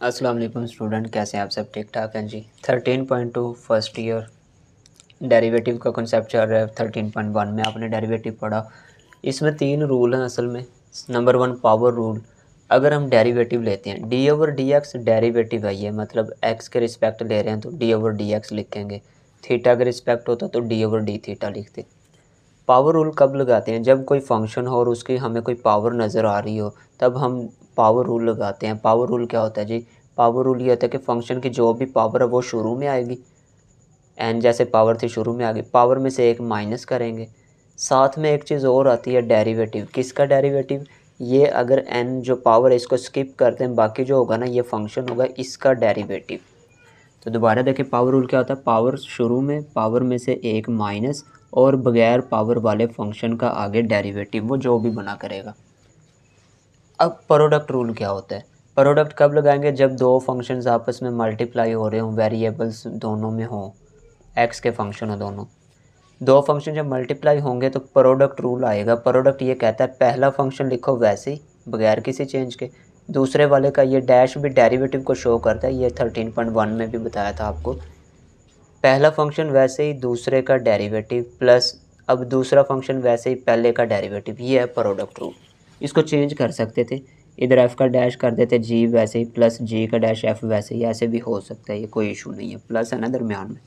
अस्सलाम वालेकुम स्टूडेंट, कैसे हैं आप सब? ठीक ठाक हैं जी। 13.2 फर्स्ट ईयर डेरिवेटिव का कॉन्सेप्ट चल रहा है। 13.1 में आपने डेरिवेटिव पढ़ा। इसमें 3 रूल हैं असल में। Number 1 power rule. अगर हम डेरिवेटिव लेते हैं D over D x, derivative है ये, मतलब एक्स के रिस्पेक्ट ले रहे हैं तो डी ओवर डी एक्स लिखेंगे। थीटा के रिस्पेक्ट होता तो डी ओवर डी थीटा लिखते। पावर रूल कब लगाते हैं? जब कोई फंक्शन हो और उसकी हमें कोई पावर नज़र आ रही हो, तब हम पावर रूल लगाते हैं। पावर रूल क्या होता है जी? पावर रूल ये होता है कि फंक्शन की जो भी पावर है वो शुरू में आएगी, एन जैसे पावर थी शुरू में आ गई, पावर में से एक माइनस करेंगे। साथ में एक चीज़ और आती है, डेरिवेटिव। किसका डेरिवेटिव? ये अगर एन जो पावर है इसको स्किप करते हैं, बाकी जो होगा ना ये फंक्शन होगा, इसका डेरिवेटिव। तो दोबारा देखें, पावर रूल क्या होता है? पावर शुरू में, पावर में से एक माइनस, और बगैर पावर वाले फंक्शन का आगे डेरिवेटिव, वो जो भी बना करेगा। अब प्रोडक्ट रूल क्या होता है? प्रोडक्ट कब लगाएंगे? जब दो फंक्शंस आपस में मल्टीप्लाई हो रहे हों, वेरिएबल्स दोनों में हों, एक्स के फंक्शन हो दोनों। दो फंक्शन जब मल्टीप्लाई होंगे तो प्रोडक्ट रूल आएगा। प्रोडक्ट ये कहता है पहला फंक्शन लिखो वैसे ही बगैर किसी चेंज के, दूसरे वाले का ये डैश भी डेरिवेटिव को शो करता है। ये 13.1 में भी बताया था आपको। पहला फंक्शन वैसे ही दूसरे का डेरिवेटिव प्लस अब दूसरा फंक्शन वैसे ही पहले का डेरिवेटिव। ये है प्रोडक्ट रूल। इसको चेंज कर सकते थे, इधर एफ़ का डैश कर देते जी वैसे ही, प्लस जी का डैश एफ़ वैसे ही, ऐसे भी हो सकता है, ये कोई इशू नहीं है। प्लस है ना दरमियान में।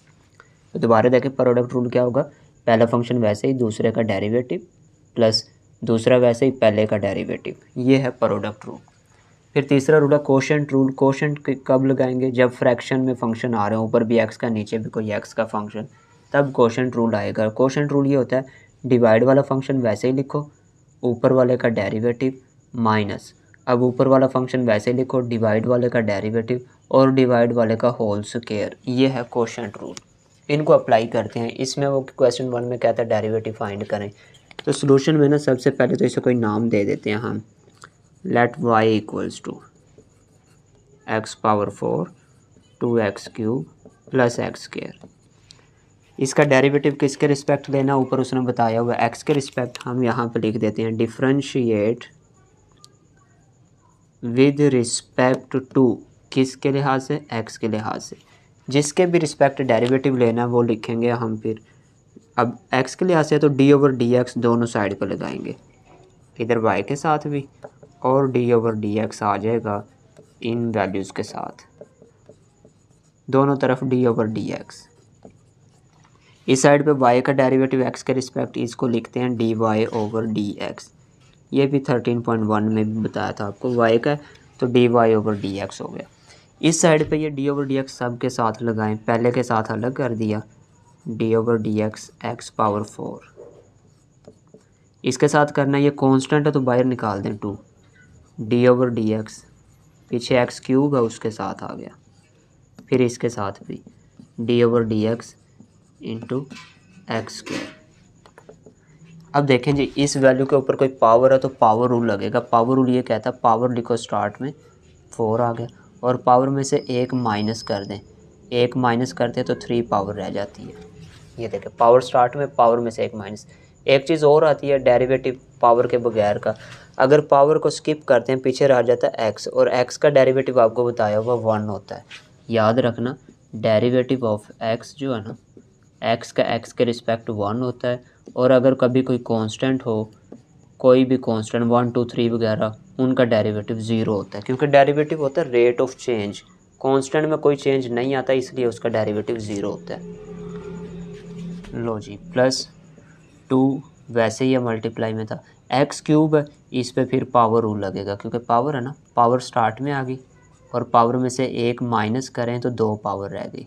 तो दोबारा देखें, प्रोडक्ट रूल क्या होगा? पहला फंक्शन वैसे ही दूसरे का डेरिवेटिव प्लस दूसरा वैसे ही पहले का डेरिवेटिव। ये है प्रोडक्ट रूल। फिर तीसरा रूल है कोशेंट रूल। कोशेंट कब लगाएंगे? जब फ्रैक्शन में फंक्शन आ रहे हैं, ऊपर भी एक्स का नीचे भी कोई एक्स का फंक्शन, तब कोशेंट रूल आएगा। कोशेंट रूल ये होता है, डिवाइड वाला फंक्शन वैसे ही लिखो, ऊपर वाले का डेरिवेटिव माइनस, अब ऊपर वाला फंक्शन वैसे ही लिखो, डिवाइड वाले का डेरिवेटिव और डिवाइड वाले का होल स्क्वायर। ये है कोशेंट रूल। इनको अप्लाई करते हैं। इसमें वो क्वेश्चन 1 में कहता है डेरिवेटिव फाइंड करें। तो सोल्यूशन में ना सबसे पहले तो इसे कोई नाम दे देते हैं हम। Let y equals to x power 4 2x cube plus x square. इसका डेरिवेटिव किसके रिस्पेक्ट लेना? ऊपर उसने बताया हुआ एक्स के रिस्पेक्ट। हम यहाँ पे लिख देते हैं डिफरेंशिएट विद रिस्पेक्ट टू, किसके लिहाज से? एक्स के लिहाज से। जिसके भी रिस्पेक्ट डेरिवेटिव लेना वो लिखेंगे हम। फिर अब एक्स के लिहाज से तो डी ओवर डी एक्स दोनों साइड पर लगाएंगे, इधर वाई के साथ भी, और डी ओवर डी एक्स आ जाएगा इन वैल्यूज़ के साथ, दोनों तरफ डी ओवर डी एक्स। इस साइड पे y का डेरिवेटिव x के रिस्पेक्ट, इसको लिखते हैं d Y over D x. ये भी 13.1 में भी बताया था आपको। y का तो d Y over D x हो गया। इस साइड पे ये डी ओवर डी एक्स सब के साथ लगाएं, पहले के साथ अलग कर दिया, D over D x x power 4। इसके साथ करना, ये कांस्टेंट है तो बाहर निकाल दें 2, डी ओवर डी एक्स, पीछे एक्स क्यूब है उसके साथ आ गया, फिर इसके साथ भी D over D x into X square. अब देखें जी, इस वैल्यू के ऊपर कोई पावर है तो पावर रूल लगेगा। पावर रूल ये कहता है पावर लिखो स्टार्ट में, 4 आ गया, और पावर में से एक माइनस कर दें, एक माइनस करते तो 3 पावर रह जाती है। ये देखें, पावर स्टार्ट में, पावर में से एक माइनस। एक चीज़ और आती है डेरिवेटिव पावर के बगैर का। अगर पावर को स्किप करते हैं पीछे रह जाता है एक्स, और एक्स का डेरिवेटिव आपको बताया हुआ 1 होता है। याद रखना, डेरिवेटिव ऑफ एक्स जो है ना, एक्स का एक्स के रिस्पेक्ट 1 होता है। और अगर कभी कोई कांस्टेंट हो, कोई भी कांस्टेंट 1 2 3 वगैरह, उनका डेरिवेटिव 0 होता है, क्योंकि डेरिवेटिव होता है रेट ऑफ चेंज। कांस्टेंट में कोई चेंज नहीं आता, इसलिए उसका डेरिवेटिव 0 होता है। लो जी, प्लस 2 वैसे ही मल्टीप्लाई में था, एक्स क्यूब है, इस पे फिर पावर रूल लगेगा, क्योंकि पावर है ना, पावर स्टार्ट में आ गई, और पावर में से एक माइनस करें तो 2 पावर रह गई।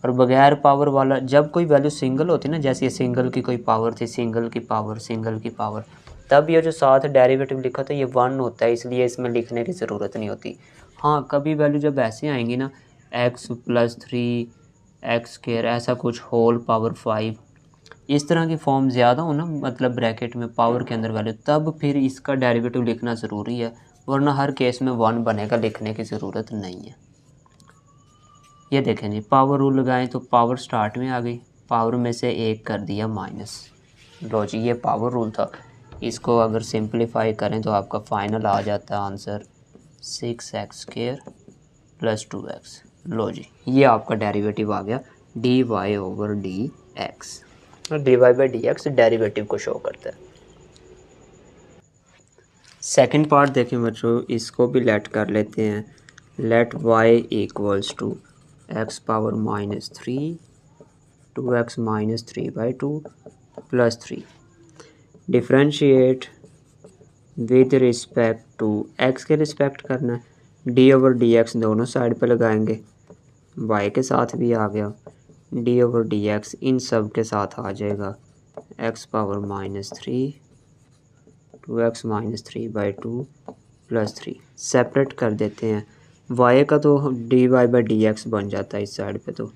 और बगैर पावर वाला, जब कोई वैल्यू सिंगल होती है ना, जैसे ये सिंगल की कोई पावर थी, सिंगल की पावर, सिंगल की पावर, तब ये जो साथ डेरिवेटिव लिखा था ये 1 होता है, इसलिए इसमें लिखने की ज़रूरत नहीं होती। हाँ, कभी वैल्यू जब ऐसे आएंगी ना, एक्स प्लस 3 एक्स स्क्वायर, ऐसा कुछ होल पावर 5, इस तरह की फॉर्म ज़्यादा हो ना, मतलब ब्रैकेट में पावर के अंदर वैल्यू, तब फिर इसका डेरिवेटिव लिखना ज़रूरी है, वरना हर केस में 1 बनेगा, लिखने की ज़रूरत नहीं है। ये देखें जी, पावर रूल लगाएं तो पावर स्टार्ट में आ गई, पावर में से एक कर दिया माइनस। लो जी, ये पावर रूल था। इसको अगर सिंपलीफाई करें तो आपका फाइनल आ जाता है answer 6x square plus 2x। लो जी, ये आपका डेरिवेटिव आ गया dy over dx। dy by d x derivative को शो करता है। सेकंड पार्ट देखें बच्चों, इसको भी लेट कर लेते हैं। Let y equals to x power -3 2x -3/2 plus 3। Differentiate with respect to x के रिस्पेक्ट करना है। डी ओवर डी एक्स दोनों साइड पे लगाएंगे, y के साथ भी आ गया, डी ओवर डी एक्स इन सब के साथ आ जाएगा x power -3 2x -3/2 plus 3। Separate कर देते हैं, y का तो d y by d x बन जाता है इस साइड पे, तो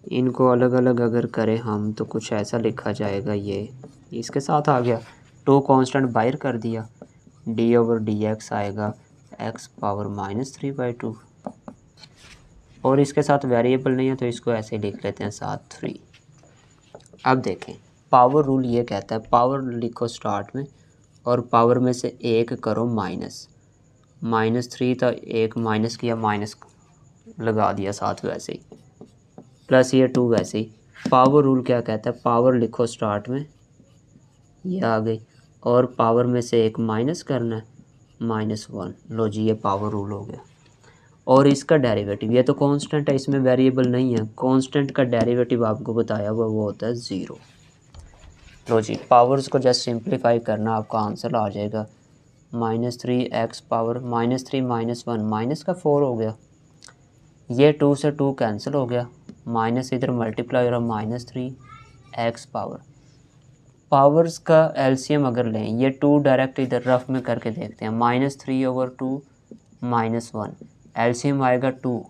इनको अलग अलग अगर करें हम तो कुछ ऐसा लिखा जाएगा, ये इसके साथ आ गया, टू कांस्टेंट बाहर कर दिया, डी ओवर डी एक्स आएगा x पावर -3/2 और इसके साथ वेरिएबल नहीं है तो इसको ऐसे लिख लेते हैं साथ 3। अब देखें पावर रूल ये कहता है पावर लिखो स्टार्ट में और पावर में से एक करो माइनस। -3 था, एक माइनस किया, माइनस लगा दिया साथ वैसे ही, प्लस ये 2 वैसे ही। पावर रूल क्या कहता है, पावर लिखो स्टार्ट में, ये आ गई, और पावर में से एक माइनस करना है, -1। लो जी, ये पावर रूल हो गया। और इसका डेरिवेटिव, ये तो कांस्टेंट है, इसमें वेरिएबल नहीं है, कांस्टेंट का डेरिवेटिव आपको बताया हुआ वो होता है 0। लो जी, पावर्स को जस्ट सिंप्लीफाई करना, आपका आंसर आ जाएगा -3x पावर -3 -1 माइनस का 4 हो गया, ये 2 से 2 कैंसिल हो गया, माइनस इधर मल्टीप्लाई हो रहा -3x पावर। पावर्स का एलसीएम अगर लें, ये 2 डायरेक्ट इधर रफ में करके देखते हैं, -3/2 -1 एलसीएम आएगा 2,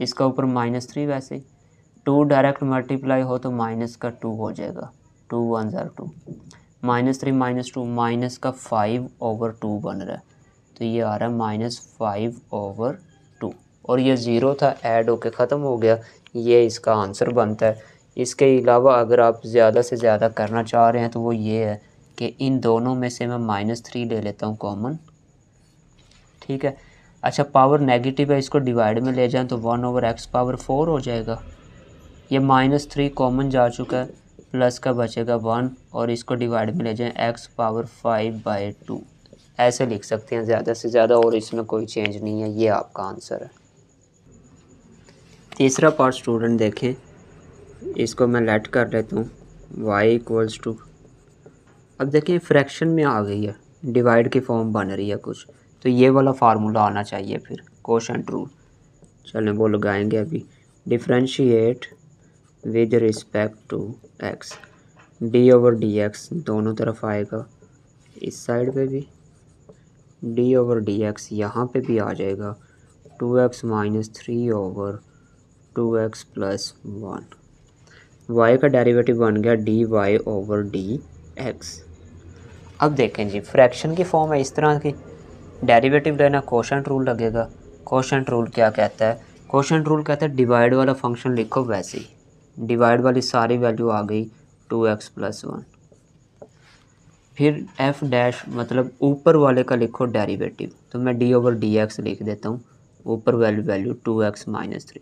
इसका ऊपर -3 वैसे ही, 2 डायरेक्ट मल्टीप्लाई हो तो माइनस का 2 हो जाएगा, 2 1 ज़ार 2, -3 -2 माइनस का 5/2 बन रहा है, तो ये आ रहा है -5/2 और ये 0 था, ऐड होके ख़त्म हो गया, ये इसका आंसर बनता है। इसके अलावा अगर आप ज़्यादा से ज़्यादा करना चाह रहे हैं तो वो ये है कि इन दोनों में से मैं -3 ले लेता हूँ कॉमन, ठीक है। अच्छा, पावर नेगेटिव है, इसको डिवाइड में ले जाएं तो 1/x पावर 4 हो जाएगा, ये -3 कॉमन जा चुका है, प्लस का बचेगा 1 और इसको डिवाइड में ले जाएं x पावर 5/2, ऐसे लिख सकते हैं ज़्यादा से ज़्यादा, और इसमें कोई चेंज नहीं है, ये आपका आंसर है। तीसरा पार्ट स्टूडेंट देखें, इसको मैं लेट कर लेता हूँ y इक्वल्स टू, अब देखें फ्रैक्शन में आ गई है, डिवाइड की फॉर्म बन रही है कुछ, तो ये वाला फार्मूला आना चाहिए फिर, कोशेंट रूल। चलें वो लगाएंगे अभी। Differentiate with respect to x, D over D x दोनों तरफ आएगा, इस साइड पे भी डी ओवर डी एक्स यहाँ पे भी आ जाएगा, 2x -3 over 2x plus 1। y का डेरिवेटिव बन गया dy ओवर डी एक्स। अब देखें जी, फ्रैक्शन की फॉर्म है इस तरह की, डेरिवेटिव लेना कोशेंट रूल लगेगा। कोशेंट रूल क्या कहता है, कोशेंट रूल कहता है डिवाइड वाला फंक्शन लिखो वैसे ही, डिवाइड वाली सारी वैल्यू आ गई 2x प्लस 1, फिर f डैश मतलब ऊपर वाले का लिखो डेरिवेटिव, तो मैं डी ओवर डी एक्स लिख देता हूँ, ऊपर वैल्यू 2x -3,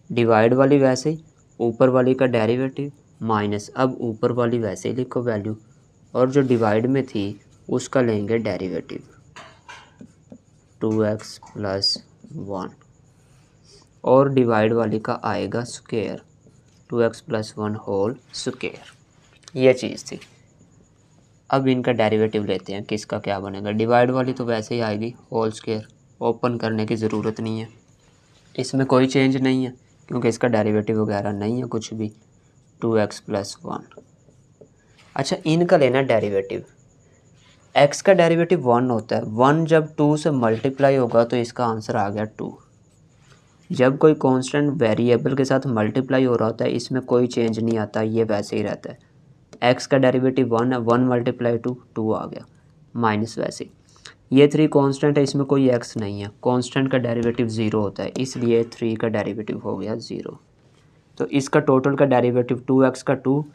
डिवाइड वाली वैसे ही, ऊपर वाली का डेरिवेटिव माइनस, अब ऊपर वाली वैसे ही लिखो वैल्यू, और जो डिवाइड में थी उसका लेंगे डेरिवेटिव 2x प्लस 1, और डिवाइड वाली का आएगा square 2x plus 1 whole square, ये चीज़ थी। अब इनका डेरिवेटिव लेते हैं, किसका क्या बनेगा, डिवाइड वाली तो वैसे ही आएगी होल स्क्वायर, ओपन करने की ज़रूरत नहीं है, इसमें कोई चेंज नहीं है क्योंकि इसका डेरिवेटिव वगैरह नहीं है कुछ भी, 2x प्लस 1। अच्छा, इनका लेना डेरिवेटिव, x का डेरिवेटिव 1 होता है, 1 जब 2 से मल्टीप्लाई होगा तो इसका आंसर आ गया 2। जब कोई कांस्टेंट वेरिएबल के साथ मल्टीप्लाई हो रहा होता है इसमें कोई चेंज नहीं आता, ये वैसे ही रहता है। x का डेरिवेटिव 1 है, 1 मल्टीप्लाई 2 आ गया, माइनस वैसे। ये 3 कांस्टेंट है, इसमें कोई x नहीं है, कांस्टेंट का डेरिवेटिव 0 होता है, इसलिए 3 का डेरिवेटिव हो गया 0। तो इसका टोटल का डेरिवेटिव 2x का 2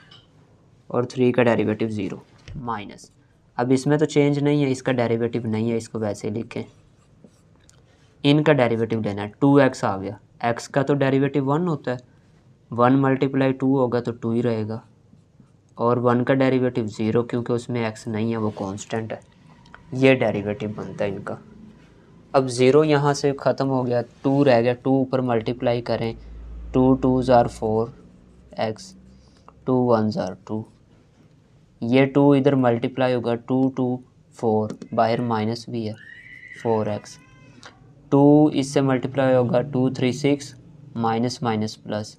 और 3 का डेरिवेटिव 0 माइनस। अब इसमें तो चेंज नहीं है, इसका डेरिवेटिव नहीं है, इसको वैसे लिखें, इनका डेरिवेटिव लेना है। 2x आ गया, x का तो डेरिवेटिव 1 होता है, 1 मल्टीप्लाई 2 होगा तो 2 ही रहेगा, और 1 का डेरिवेटिव 0 क्योंकि उसमें x नहीं है, वो कांस्टेंट है। ये डेरिवेटिव बनता है इनका। अब 0 यहाँ से ख़त्म हो गया, 2 रह गया, 2 ऊपर मल्टीप्लाई करें, 2 2s are 4x, 2 1s are 2, ये 2 इधर मल्टीप्लाई होगा, 2 2 4, बाहर माइनस भी है, 4x, 2 इससे मल्टीप्लाई होगा, 2 3 6, माइनस माइनस प्लस,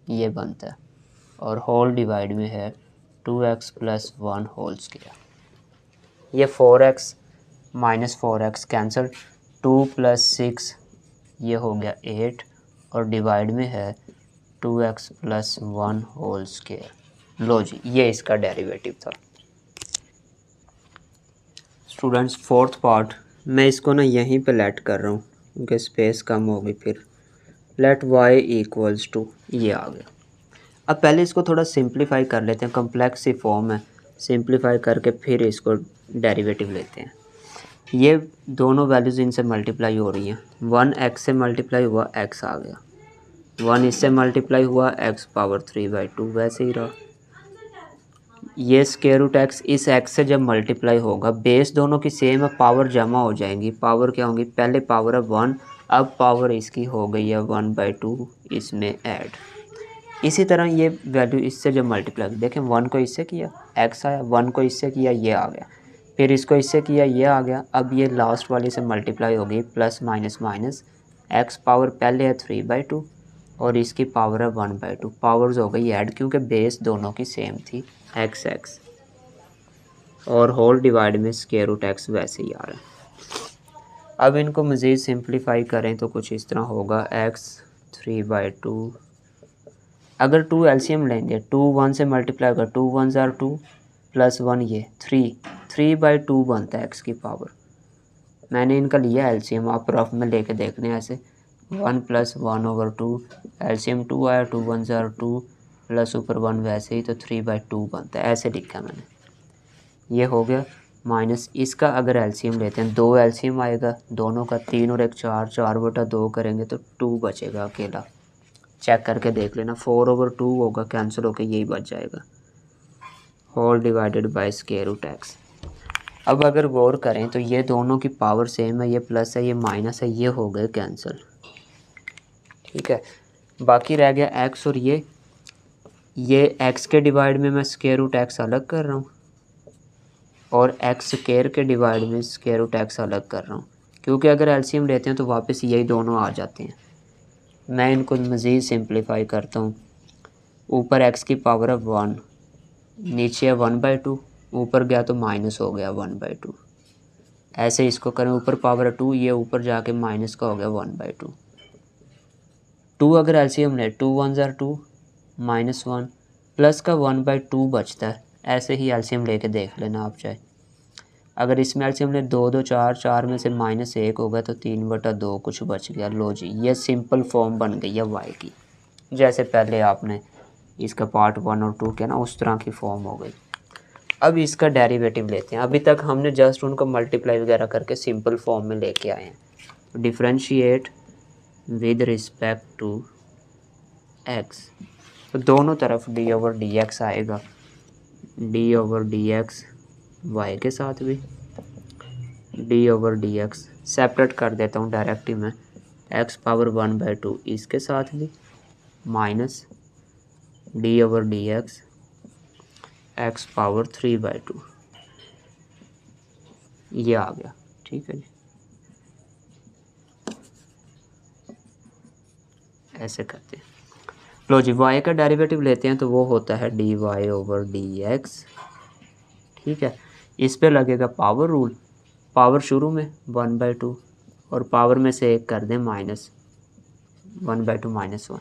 ये बनता है। और होल डिवाइड में है 2x + 1 होल स्क्वायर। ये 4x माइनस 4x कैंसिल, 2 + 6 ये हो गया 8, और डिवाइड में है 2x + 1 होल स्क्वायर। लो जी, ये इसका डेरिवेटिव था। स्टूडेंट्स, फोर्थ पार्ट मैं इसको ना यहीं पे लेट कर रहा हूँ क्योंकि स्पेस कम होगी। फिर लेट y = ये आ गया। अब पहले इसको थोड़ा सिंप्लीफाई कर लेते हैं, कम्प्लेक्स सी फॉर्म है, सिंप्लीफाई करके फिर इसको डेरिवेटिव लेते हैं। ये दोनों वैल्यूज़ इनसे मल्टीप्लाई हो रही हैं, 1 x से मल्टीप्लाई हुआ x आ गया, 1 इससे मल्टीप्लाई हुआ x⁻3/2 वैसे ही रहा। ये स्क्वायर रूट x इस x से जब मल्टीप्लाई होगा, बेस दोनों की सेम है, पावर जमा हो जाएंगी। पावर क्या होंगी, पहले पावर है 1, अब पावर इसकी हो गई है 1/2 इसमें ऐड। इसी तरह ये वैल्यू इससे जब मल्टीप्लाई, देखें 1 को इससे किया x आया, 1 को इससे किया ये आ गया, फिर इसको इससे किया ये आ गया। अब ये लास्ट वाली से मल्टीप्लाई हो गई, plus minus minus, x power पहले है 3/2 और इसकी पावर है 1/2, पावर्स हो गई ऐड क्योंकि बेस दोनों की सेम थी x, और होल डिवाइड में स्क्वायर रूट x वैसे ही आ रहा है। अब इनको मज़ीद सिंप्लीफाई करें तो कुछ इस तरह होगा, x 3/2, अगर 2 एलसीएम लेंगे, 2 1 से मल्टीप्लाई होगा, 2 1s are 2 + 1 ये 3/2 बनता है x की पावर। मैंने इनका लिया एलसीएम, आप रफ में लेके देख लें ऐसे, 1 + 1/2, एलसीएम 2 आया, 2 1s are 2 प्लस ऊपर 1 वैसे ही, तो 3/2 बनता है, ऐसे लिखा मैंने। ये हो गया माइनस, इसका अगर एलसीएम लेते हैं, 2 एलसीएम आएगा दोनों का, 3 और 1 4, 4/2 करेंगे तो 2 बचेगा अकेला। चेक करके देख लेना, 4/2 होगा, कैंसिल होकर यही बच जाएगा, whole divided by square root x। अब अगर गौर करें तो ये दोनों की पावर सेम है, ये प्लस है ये माइनस है, ये हो गए कैंसिल, ठीक है। बाकी रह गया x, और ये x के डिवाइड में मैं स्क्वायर रूट x अलग कर रहा हूँ, और x स्क्वायर के डिवाइड में स्क्वायर रूट x अलग कर रहा हूँ, क्योंकि अगर एलसीएम लेते हैं तो वापस यही दोनों आ जाते हैं। मैं इनको मज़ीद सिंप्लीफाई करता हूँ, ऊपर x की पावर है 1, नीचे है 1/2, ऊपर गया तो माइनस हो गया 1/2, ऐसे इसको करें, ऊपर पावर है 2, ये ऊपर जाके माइनस का हो गया 1/2। 2 अगर एलसीएम ले, 2 1s are 2, -1 प्लस का 1/2 बचता है, ऐसे ही एलसीएम लेके देख लेना आप चाहे। अगर इसमें एलसीएम ले 2 2 4, 4 में से -1 होगा तो 3/2 कुछ बच गया। लो जी, ये सिंपल फॉर्म बन गई है y की, जैसे पहले आपने इसका पार्ट 1 और 2 किया ना, उस तरह की फॉर्म हो गई। अब इसका डेरिवेटिव लेते हैं, अभी तक हमने जस्ट उनको मल्टीप्लाई वगैरह करके सिंपल फॉर्म में लेके आए हैं। Differentiate with respect to x, तो दोनों तरफ d/dx आएगा, d/dx y के साथ भी, d/dx सेपरेट कर देता हूँ डायरेक्ट ही मैं, x⁻1/2 इसके साथ भी, माइनस d/dx x⁻3/2, ये आ गया, ठीक है जी। ऐसे करते हैं। लो जी, y का डेरिवेटिव लेते हैं तो वो होता है dy/dx, ठीक है। इस पे लगेगा पावर रूल, पावर शुरू में 1/2 और पावर में से एक कर दें माइनस, 1/2 -1,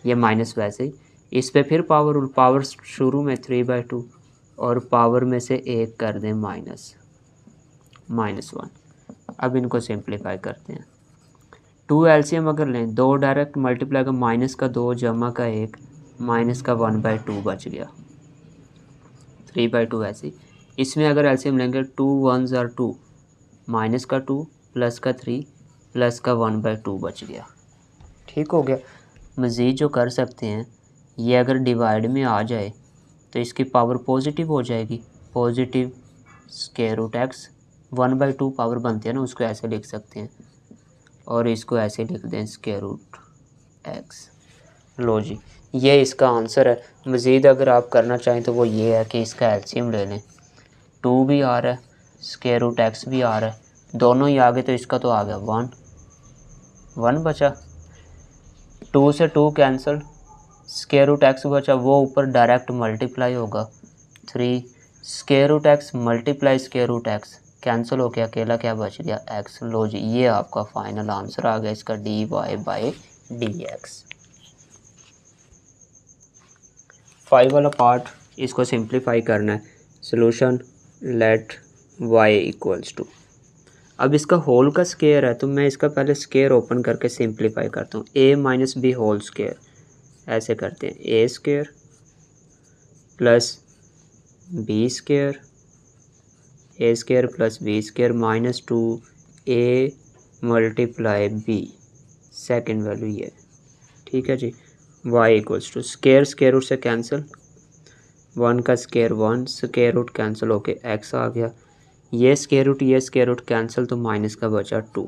ये माइनस वैसे ही। इस पे फिर पावर रूल, पावर शुरू में 3/2 और पावर में से एक कर दें -1। अब इनको सिंप्लीफाई करते हैं, 2 एलसीएम अगर लें, 2 डायरेक्ट मल्टीप्लाई का, माइनस का 2 जमा का 1, माइनस का 1/2 बच गया, 3/2 ऐसे ही। इसमें अगर एलसीएम लेंगे, 2 1s are 2, माइनस का 2 प्लस का 3, प्लस का 1/2 बच गया। ठीक हो गया। मज़ीद जो कर सकते हैं, ये अगर डिवाइड में आ जाए तो इसकी पावर पॉजिटिव हो जाएगी, positive square root x. 1/2 power बनती है ना, उसको ऐसे लिख सकते हैं और इसको ऐसे लिख दें स्क्वायर रूट एक्स। लो जी, ये इसका आंसर है। मज़ीद अगर आप करना चाहें तो वो ये है कि इसका एलसीएम ले लें। 2 भी आ रहा है, स्क्वायर रूट एक्स भी आ रहा है, दोनों ही आ गए तो इसका तो आ गया 1 बचा। 2 से 2 कैंसिल, स्क्वायर रूट एक्स बचा, वो ऊपर डायरेक्ट मल्टीप्लाई होगा। 3 square root x multiply square root x cancel हो गया, अकेला क्या बच गया एक्स। लो जी, ये आपका फाइनल आंसर आ गया इसका dy/dx। 5 वाला पार्ट, इसको सिंप्लीफाई करना है। Solution let y equals to, अब इसका होल का स्क्वायर है तो मैं इसका पहले स्क्वायर ओपन करके सिंप्लीफाई करता हूँ। a minus B whole square, ऐसे करते हैं a square plus B square, A square plus B square minus 2a multiply B, second value ये। ठीक है जी। y equals to square square root से कैंसिल, 1 का स्क्वायर 1, स्क्वायर रूट कैंसिल होके x आ गया। ये स्क्वायर रूट कैंसिल तो माइनस का बचा 2।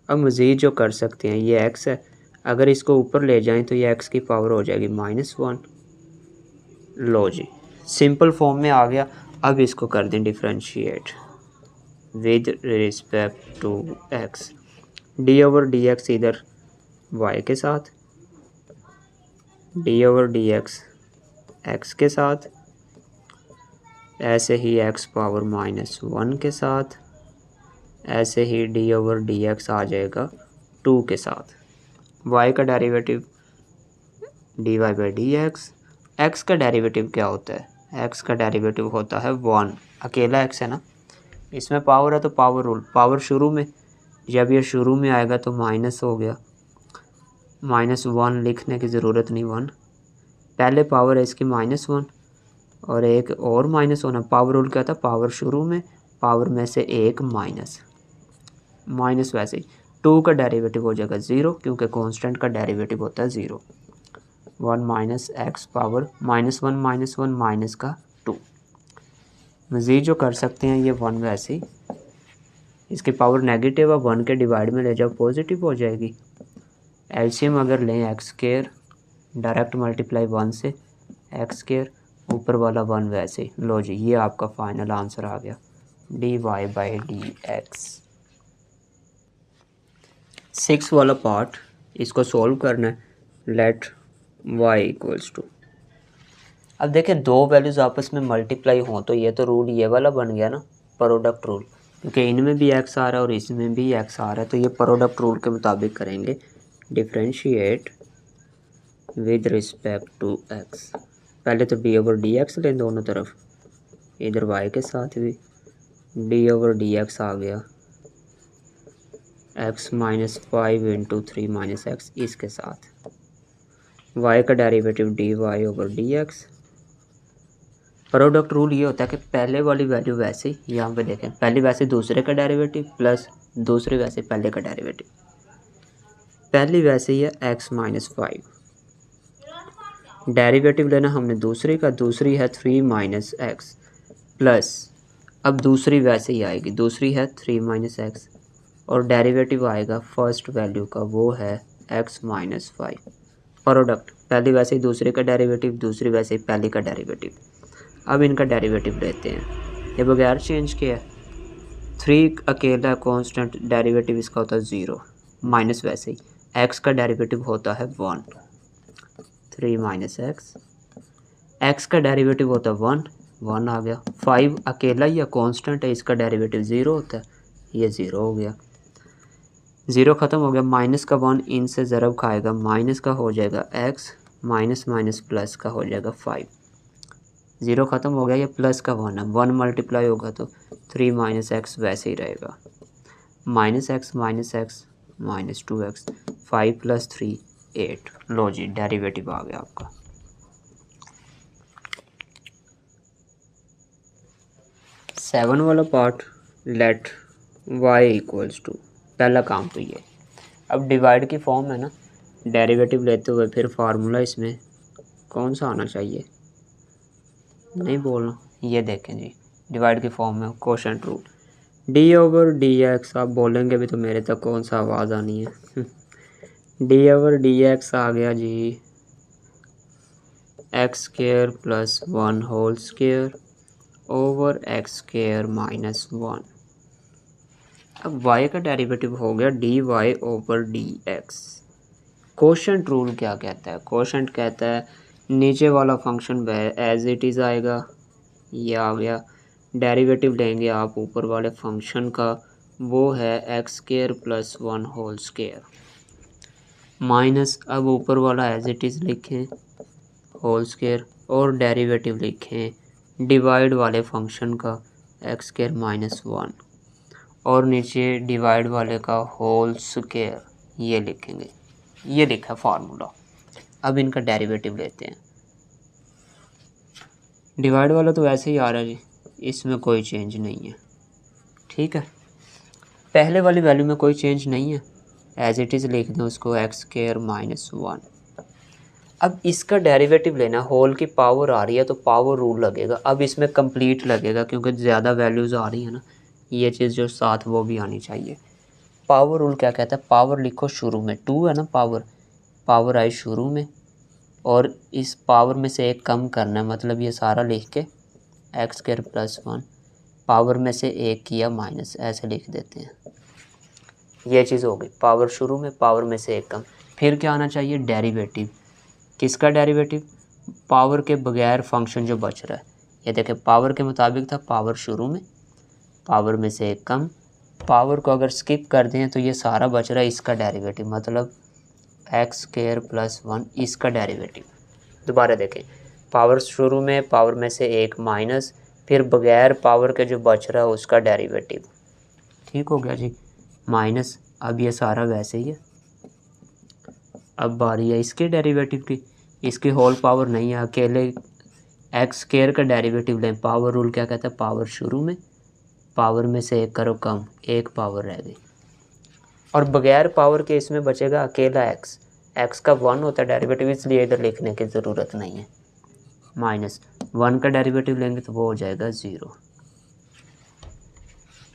अब मज़ीद जो कर सकते हैं, ये x है, अगर इसको ऊपर ले जाएं तो ये x की पावर हो जाएगी -1। लो जी, सिंपल फॉर्म में आ गया। अब इसको कर दें differentiate with respect to x। d/dx इधर y के साथ, d/dx x के साथ, ऐसे ही x पावर -1 के साथ, ऐसे ही d/dx आ जाएगा 2 के साथ। y का डेरिवेटिव dy/dx। x का डेरिवेटिव क्या होता है? x का डेरिवेटिव होता है 1, अकेला x है ना, इसमें पावर है तो पावर रूल, पावर शुरू में, जब ये शुरू में आएगा तो माइनस हो गया, -1 लिखने की ज़रूरत नहीं, 1 पहले पावर है इसकी -1 और एक और माइनस होना। पावर रूल क्या था? पावर शुरू में, पावर में से एक माइनस, वैसे ही 2 का डेरिवेटिव हो जाएगा 0, क्योंकि कांस्टेंट का डेरिवेटिव होता है 0। 1 माइनस एक्स पावर -1 माइनस का 2। मज़ीद जो कर सकते हैं, ये 1 वैसे ही, इसकी पावर नेगेटिव है, 1 के डिवाइड में ले जाओ पॉजिटिव हो जाएगी। एलसीएम अगर लें एक्स स्क्वायर, डायरेक्ट मल्टीप्लाई 1 से एक्स स्क्वायर, ऊपर वाला 1 वैसे ही। लो जी, ये आपका फाइनल आंसर आ गया dy/dx। 6 वाला पार्ट, इसको सॉल्व करना है। लेट y इक्वल्स टू, अब देखें दो वैल्यूज़ आपस में मल्टीप्लाई हों तो ये तो रूल ये वाला बन गया ना, प्रोडक्ट रूल, क्योंकि इनमें भी x आ रहा है और इसमें भी x आ रहा है, तो ये प्रोडक्ट रूल के मुताबिक करेंगे। Differentiate with respect to x, पहले तो d/dx लें दोनों तरफ, इधर y के साथ भी d/dx आ गया, x -5 × 3 - x इसके साथ, y का डेरिवेटिव dy/dx। प्रोडक्ट रूल ये होता है कि पहले वाली वैल्यू वैसे ही, यहाँ पे देखें, पहले वैसे दूसरे का डेरिवेटिव प्लस दूसरे वैसे पहले का डेरिवेटिव, पहली वैसे ही है x -5, डेरिवेटिव लेना हमने दूसरी का, दूसरी है 3 - x प्लस, अब दूसरी वैसे ही आएगी, दूसरी है 3 - x और डेरिवेटिव आएगा फर्स्ट वैल्यू का, वो है x -5। प्रोडक्ट, पहली वैसे ही दूसरे का डेरिवेटिव, दूसरी वैसे ही पहली का डेरिवेटिव। अब इनका डेरिवेटिव लेते हैं, ये बगैर चेंज किया, 3 अकेला कांस्टेंट, डेरिवेटिव इसका होता है 0, माइनस वैसे ही x का डेरिवेटिव होता है 1, 3 - x का डेरिवेटिव होता है 1 आ गया। 5 अकेला या कांस्टेंट है, इसका डेरिवेटिव 0 होता है, ये 0 हो गया, 0 ख़त्म हो गया, माइनस का 1 इनसे ज़रब खाएगा, माइनस का हो जाएगा x, माइनस माइनस प्लस का हो जाएगा 5, 0 ख़त्म हो गया, ये प्लस का 1 है, 1 मल्टीप्लाई होगा तो 3 - x वैसे ही रहेगा, -x -2x, 5 + 3 8। लो जी, डेरिवेटिव आ गया आपका। 7 वाला part, let y equals to, पहला काम तो ये। अब डिवाइड की फॉर्म है ना, डेरिवेटिव लेते हुए फिर फार्मूला इसमें कौन सा आना चाहिए, नहीं बोलना, ये देखें जी, डिवाइड की फॉर्म में quotient rule, D over D x. आप बोलेंगे भी तो मेरे तक कौन सा आवाज़ आनी है। डी ओवर डी एक्स आ गया जी X square plus 1 whole square over X square minus 1। अब y का डेरिवेटिव हो गया D Y over D x. Quotient rule क्या कहता है, कोशेंट कहता है नीचे वाला फंक्शन एज इट इज़ आएगा, ये आ गया, डेरिवेटिव लेंगे आप ऊपर वाले फंक्शन का, वो है x square plus 1 whole square minus, अब ऊपर वाला एज इट इज़ लिखें होल स्क्वायर और डेरिवेटिव लिखें डिवाइड वाले फंक्शन का एक्स स्क्वायर माइनस 1 और नीचे डिवाइड वाले का होल स्क्वायर, ये लिखेंगे, ये लिखा फार्मूला। अब इनका डेरिवेटिव लेते हैं। डिवाइड वाला तो वैसे ही आ रहा है जी, इसमें कोई चेंज नहीं है, ठीक है, पहले वाली वैल्यू में कोई चेंज नहीं है, एज इट इज़ लिख दें उसको एक्स स्क्वायर माइनस 1। अब इसका डेरिवेटिव लेना, होल की पावर आ रही है तो पावर रूल लगेगा, अब इसमें कंप्लीट लगेगा क्योंकि ज़्यादा वैल्यूज़ आ रही है ना, ये चीज़ जो साथ वो भी आनी चाहिए। पावर रूल क्या कहता है, पावर लिखो शुरू में, 2 है ना पावर आई शुरू में और इस पावर में से एक कम करना है, मतलब ये सारा लिख के एक्स स्क्वायर प्लस 1 पावर में से एक किया माइनस, ऐसे लिख देते हैं, ये चीज़ हो गई, पावर शुरू में पावर में से एक कम। फिर क्या आना चाहिए, डेरिवेटिव, किसका डेरिवेटिव, पावर के बगैर फंक्शन जो बच रहा है, ये देखें पावर के मुताबिक था, पावर शुरू में पावर में से एक कम, पावर को अगर स्किप कर दें तो ये सारा बच रहा है, इसका डेरिवेटिव मतलब एक्स स्क्वायर प्लस 1 इसका डेरिवेटिव। दोबारा देखें, पावर शुरू में पावर में से एक माइनस, फिर बगैर पावर के जो बच रहा है उसका डेरिवेटिव, ठीक हो गया जी, माइनस, अब ये सारा वैसे ही है। अब बारी है इसके डेरिवेटिव की, इसकी होल पावर नहीं है, अकेले एक्स स्क्वायर का डेरिवेटिव लें, पावर रूल क्या कहता है, पावर शुरू में पावर में से एक करो कम, एक पावर रह गई, और बगैर पावर के इसमें बचेगा अकेला एक्स, एक्स का 1 होता है डेरिवेटिव, इसलिए इधर लिखने की ज़रूरत नहीं है, माइनस 1 का डेरिवेटिव लेंगे तो वो हो जाएगा 0।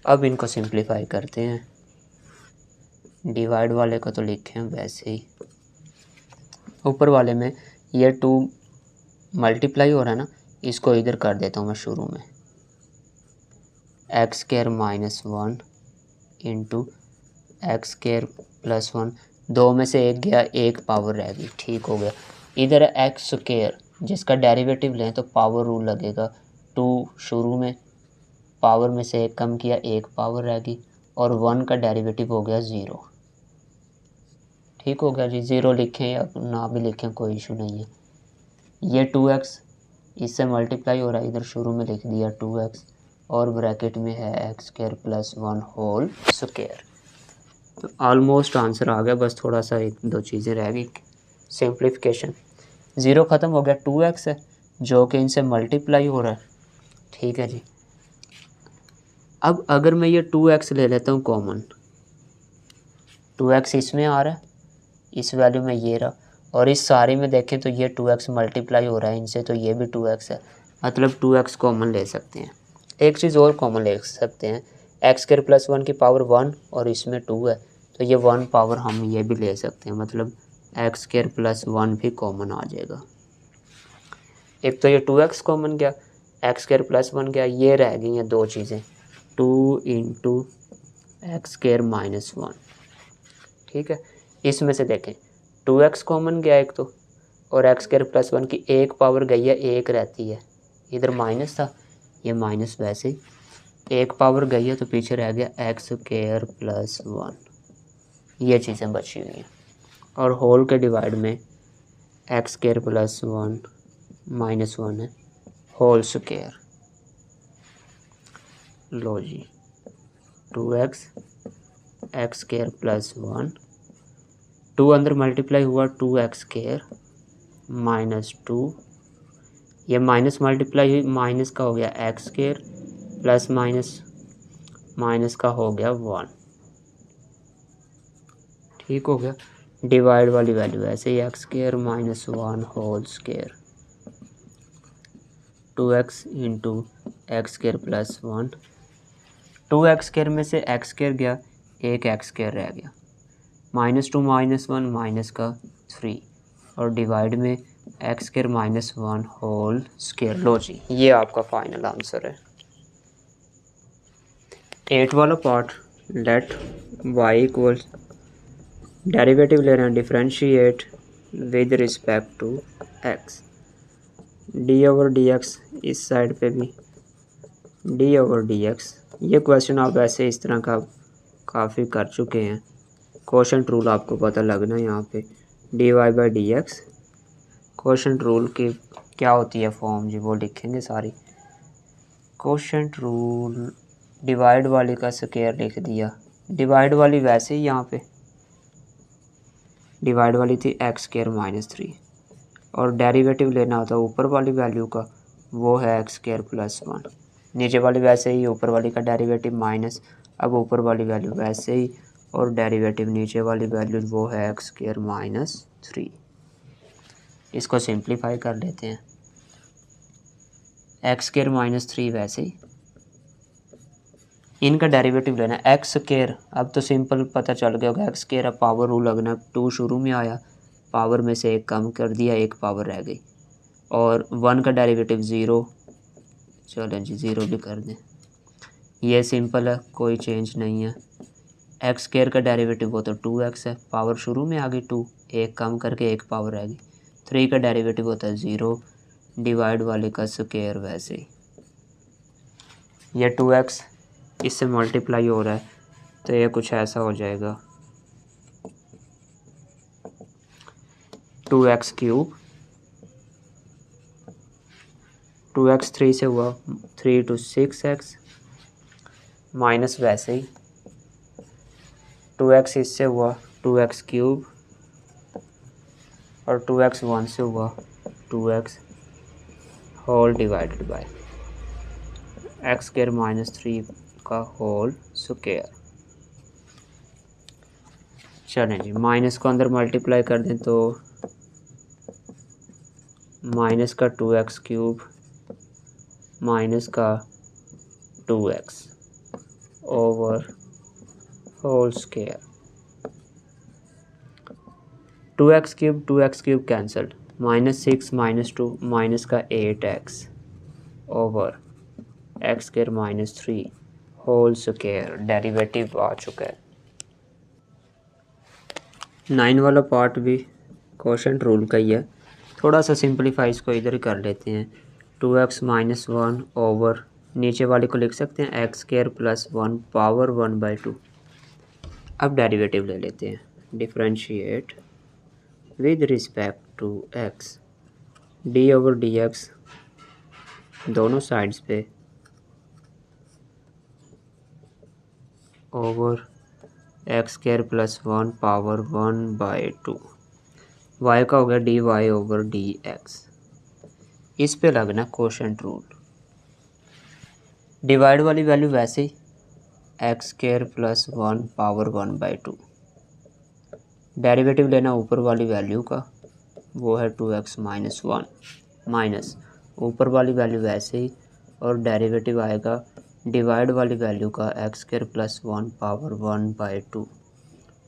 अब इनको सिंप्लीफाई करते हैं, डिवाइड वाले को तो लिखे हैं वैसे ही, ऊपर वाले में ये 2 मल्टीप्लाई हो रहा है ना, इसको इधर कर देता हूँ मैं शुरू में, X square minus 1 into X square plus 1, 2 में से एक गया, एक पावर रह गई, ठीक हो गया। इधर एक्स स्क्वायर जिसका डेरिवेटिव लें तो पावर रूल लगेगा, 2 शुरू में पावर में से एक कम किया, एक पावर रह गई, और 1 का डेरिवेटिव हो गया 0, ठीक हो गया जी, 0 लिखें या ना भी लिखें कोई इशू नहीं है। ये 2x इससे मल्टीप्लाई हो रहा है, इधर शुरू में लिख दिया 2x और ब्रैकेट में है x square plus 1 whole square. तो ऑलमोस्ट आंसर आ गया, बस थोड़ा सा 1-2 चीज़ें रह गई, सिंप्लीफिकेशन, 0 ख़त्म हो गया, 2x है जो कि इनसे मल्टीप्लाई हो रहा है, ठीक है जी। अब अगर मैं ये 2x ले लेता हूँ कॉमन, 2x इसमें आ रहा है, इस वैल्यू में ये रहा, और इस सारे में देखें तो ये 2x मल्टीप्लाई हो रहा है इनसे, तो ये भी 2x है, मतलब 2x कॉमन ले सकते हैं। एक चीज़ और कॉमन ले सकते हैं, एक्स स्क्वायर प्लस 1 की पावर 1 और इसमें 2 है, तो ये 1 पावर हम ये भी ले सकते हैं, मतलब एक्स स्क्वायर प्लस 1 भी कॉमन आ जाएगा। एक तो ये 2x कॉमन गया, एक्स स्क्वायर प्लस 1 गया, ये रह गई हैं 2 चीज़ें, 2 इंटू एक्स स्क्वायर माइनस 1, ठीक है। इसमें से देखें 2x कॉमन गया एक तो, और एक्स स्क्वायर प्लस 1 की एक पावर गई है, एक रहती है, इधर माइनस था, ये माइनस वैसे ही, एक पावर गई है तो पीछे रह गया एक्स स्क्वायर प्लस 1, ये चीज़ें बची हुई हैं, और होल के डिवाइड में एक्स स्क्वायर प्लस 1 माइनस 1 है होल स्क्वायर, लो जी 2x एक्स स्क्वायर प्लस 1, 2 अंदर मल्टीप्लाई हुआ 2x स्क्वायर माइनस 2, ये माइनस मल्टीप्लाई हुई, माइनस का हो गया एक्स स्क्वायर प्लस माइनस का हो गया 1, ठीक हो गया। डिवाइड वाली वैल्यू ऐसे ही X square minus 1 whole square 2x into X square plus 1। 2x square में से एक्स स्क्वायर गया, एक एक्स स्क्वायर रह गया, -2 -1 माइनस का 3 और डिवाइड में X square minus 1 whole square. लो जी, ये आपका फाइनल आंसर है। 8 वाला part, let y equal derivative ले रहे हैं, differentiate with respect to x। D over D x, इस साइड पे भी डी ओवर डी एक्स। ये क्वेश्चन आप ऐसे इस तरह का काफ़ी कर चुके हैं। कोशेंट रूल आपको पता लगना है यहाँ पे, d y by d x. Quotient rule की क्या होती है फॉर्म जी, वो लिखेंगे सारी। कोशेंट रूल डिवाइड वाली का स्क्वायर लिख दिया, डिवाइड वाली वैसे ही यहाँ पे डिवाइड वाली थी एक्स स्क्वायर माइनस 3 और डेरिवेटिव लेना होता है ऊपर वाली वैल्यू का, वो है एक्स स्क्वायर प्लस 1। नीचे वाली वैसे ही, ऊपर वाली का डेरिवेटिव माइनस, अब ऊपर वाली वैल्यू वैसे ही और डेरिवेटिव नीचे वाली वैल्यू वो है एक्स स्क्वायर माइनस 3। इसको सिंप्लीफाई कर लेते हैं, एक्स स्क्वायर माइनस 3 वैसे ही, इनका डेरिवेटिव लेना है एक्स स्क्वायर। अब तो सिंपल पता चल गया होगा, एक्स स्क्वायर। अब पावर रूल लगना, 2 शुरू में आया, पावर में से एक कम कर दिया, एक पावर रह गई, और 1 का डेरिवेटिव 0, चलें जी 0 भी कर दें, ये सिंपल है, कोई चेंज नहीं है। एक्स स्क्वायर का डेरिवेटिव वो तो 2x है, पावर शुरू में आ गई 2, एक कम करके एक पावर रह गई। 3 का डेरिवेटिव होता है 0, डिवाइड वाले का स्क्वायर वैसे ही। ये 2x इससे मल्टीप्लाई हो रहा है तो ये कुछ ऐसा हो जाएगा 2x क्यूब, 2x 3 से हुआ 3 to 6x माइनस वैसे ही 2x इससे हुआ 2x क्यूब और 2x 1 से हुआ 2x whole divided by x square minus 3 का होल स्क्वायर। चलें जी, माइनस को अंदर मल्टीप्लाई कर दें तो माइनस का 2x क्यूब माइनस का 2x over whole square. 2x cube cancelled, -6 -2 minus का 8x over X square minus 3 whole square. Derivative आ चुका है। 9 वाला पार्ट भी कोशेंट रूल का ही है, थोड़ा सा सिंपलीफाई इसको इधर ही कर लेते हैं। 2x माइनस 1 ओवर नीचे वाले को लिख सकते हैं एक्स स्क्वायर प्लस 1 पावर 1/2। अब डेरिवेटिव ले लेते हैं, differentiate with respect to x, D over D x दोनों साइड्स पे over X square plus 1 power 1/2। y का हो गया D Y over D x. इस पे लगना कोशेंट रूल, डिवाइड वाली वैल्यू वैसे ही X square plus 1 power 1/2। Derivative लेना ऊपर वाली वैल्यू का, वो है 2x माइनस 1 माइनस ऊपर वाली वैल्यू वैसे ही और डेरिवेटिव आएगा डिवाइड वाली वैल्यू का एक्स स्क्वायर प्लस 1 पावर 1/2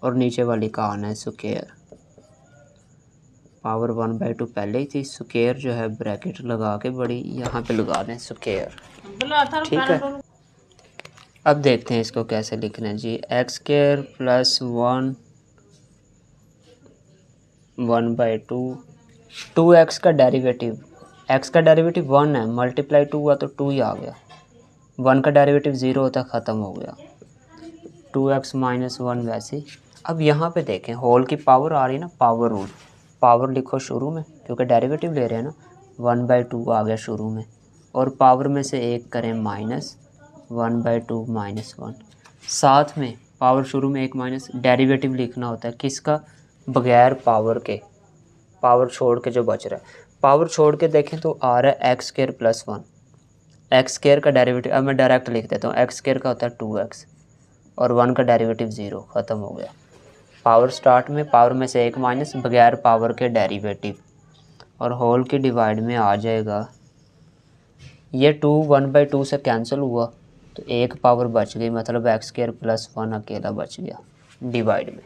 और नीचे वाली का आना है स्क्वायर। पावर 1/2 पहले ही थी, स्क्वायर जो है ब्रैकेट लगा के बड़ी यहाँ पे लगा दें स्क्वायर, ठीक है। अब देखते हैं इसको कैसे लिखना है जी। एक्स स्क्वायर प्लस 1/2, 2x का डेरिवेटिव, x का डेरिवेटिव 1 है, मल्टीप्लाई 2 हुआ तो 2 ही आ गया, 1 का डेरिवेटिव 0 होता, ख़त्म हो गया। 2x माइनस 1 वैसे ही। अब यहाँ पे देखें होल की पावर आ रही है ना, पावर रूल, पावर लिखो शुरू में क्योंकि डेरिवेटिव ले रहे हैं ना, 1/2 आ गया शुरू में और पावर में से एक करें माइनस 1/2 माइनस 1, साथ में पावर शुरू में एक माइनस, डेरिवेटिव लिखना होता है किसका, बगैर पावर के, पावर छोड़ के जो बच रहा है। पावर छोड़ के देखें तो आ रहा है x square plus 1, x square का डेरिवेटिव अब मैं डायरेक्ट लिख देता हूँ, एक्स स्क्वायर का होता है 2x और 1 का डेरिवेटिव 0, ख़त्म हो गया। पावर स्टार्ट में पावर में से एक माइनस बगैर पावर के डेरिवेटिव, और होल की डिवाइड में आ जाएगा। ये 2 1/2 से कैंसिल हुआ तो एक पावर बच गई, मतलब एक्स स्क्वायर प्लस 1 अकेला बच गया डिवाइड में।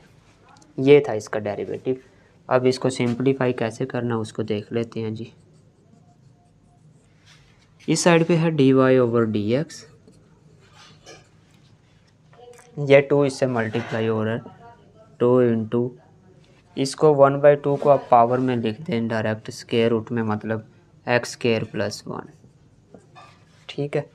ये था इसका डेरिवेटिव। अब इसको सिंपलीफाई कैसे करना उसको देख लेते हैं जी। इस साइड पे है dy ओवर dx, ये 2 इससे मल्टीप्लाई हो रहा है, 2 इंटू इसको 1/2 को आप पावर में लिख दें डायरेक्ट स्क्वायर रूट में, मतलब एक्स स्क्वायर प्लस 1। ठीक है,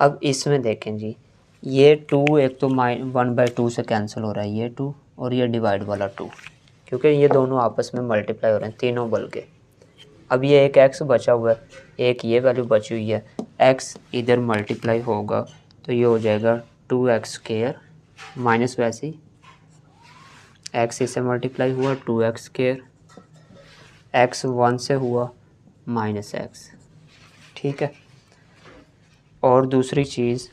अब इसमें देखें जी, ये 2 एक तो 1/2 से कैंसिल हो रहा है ये 2, और ये डिवाइड वाला 2, क्योंकि ये दोनों आपस में मल्टीप्लाई हो रहे हैं तीनों बल के। अब ये एक x बचा हुआ है, एक ये वैल्यू बची हुई है, x इधर मल्टीप्लाई होगा तो ये हो जाएगा 2x² माइनस वैसे ही x इससे मल्टीप्लाई हुआ 2x², x 1 से हुआ माइनस x। ठीक है, और दूसरी चीज़,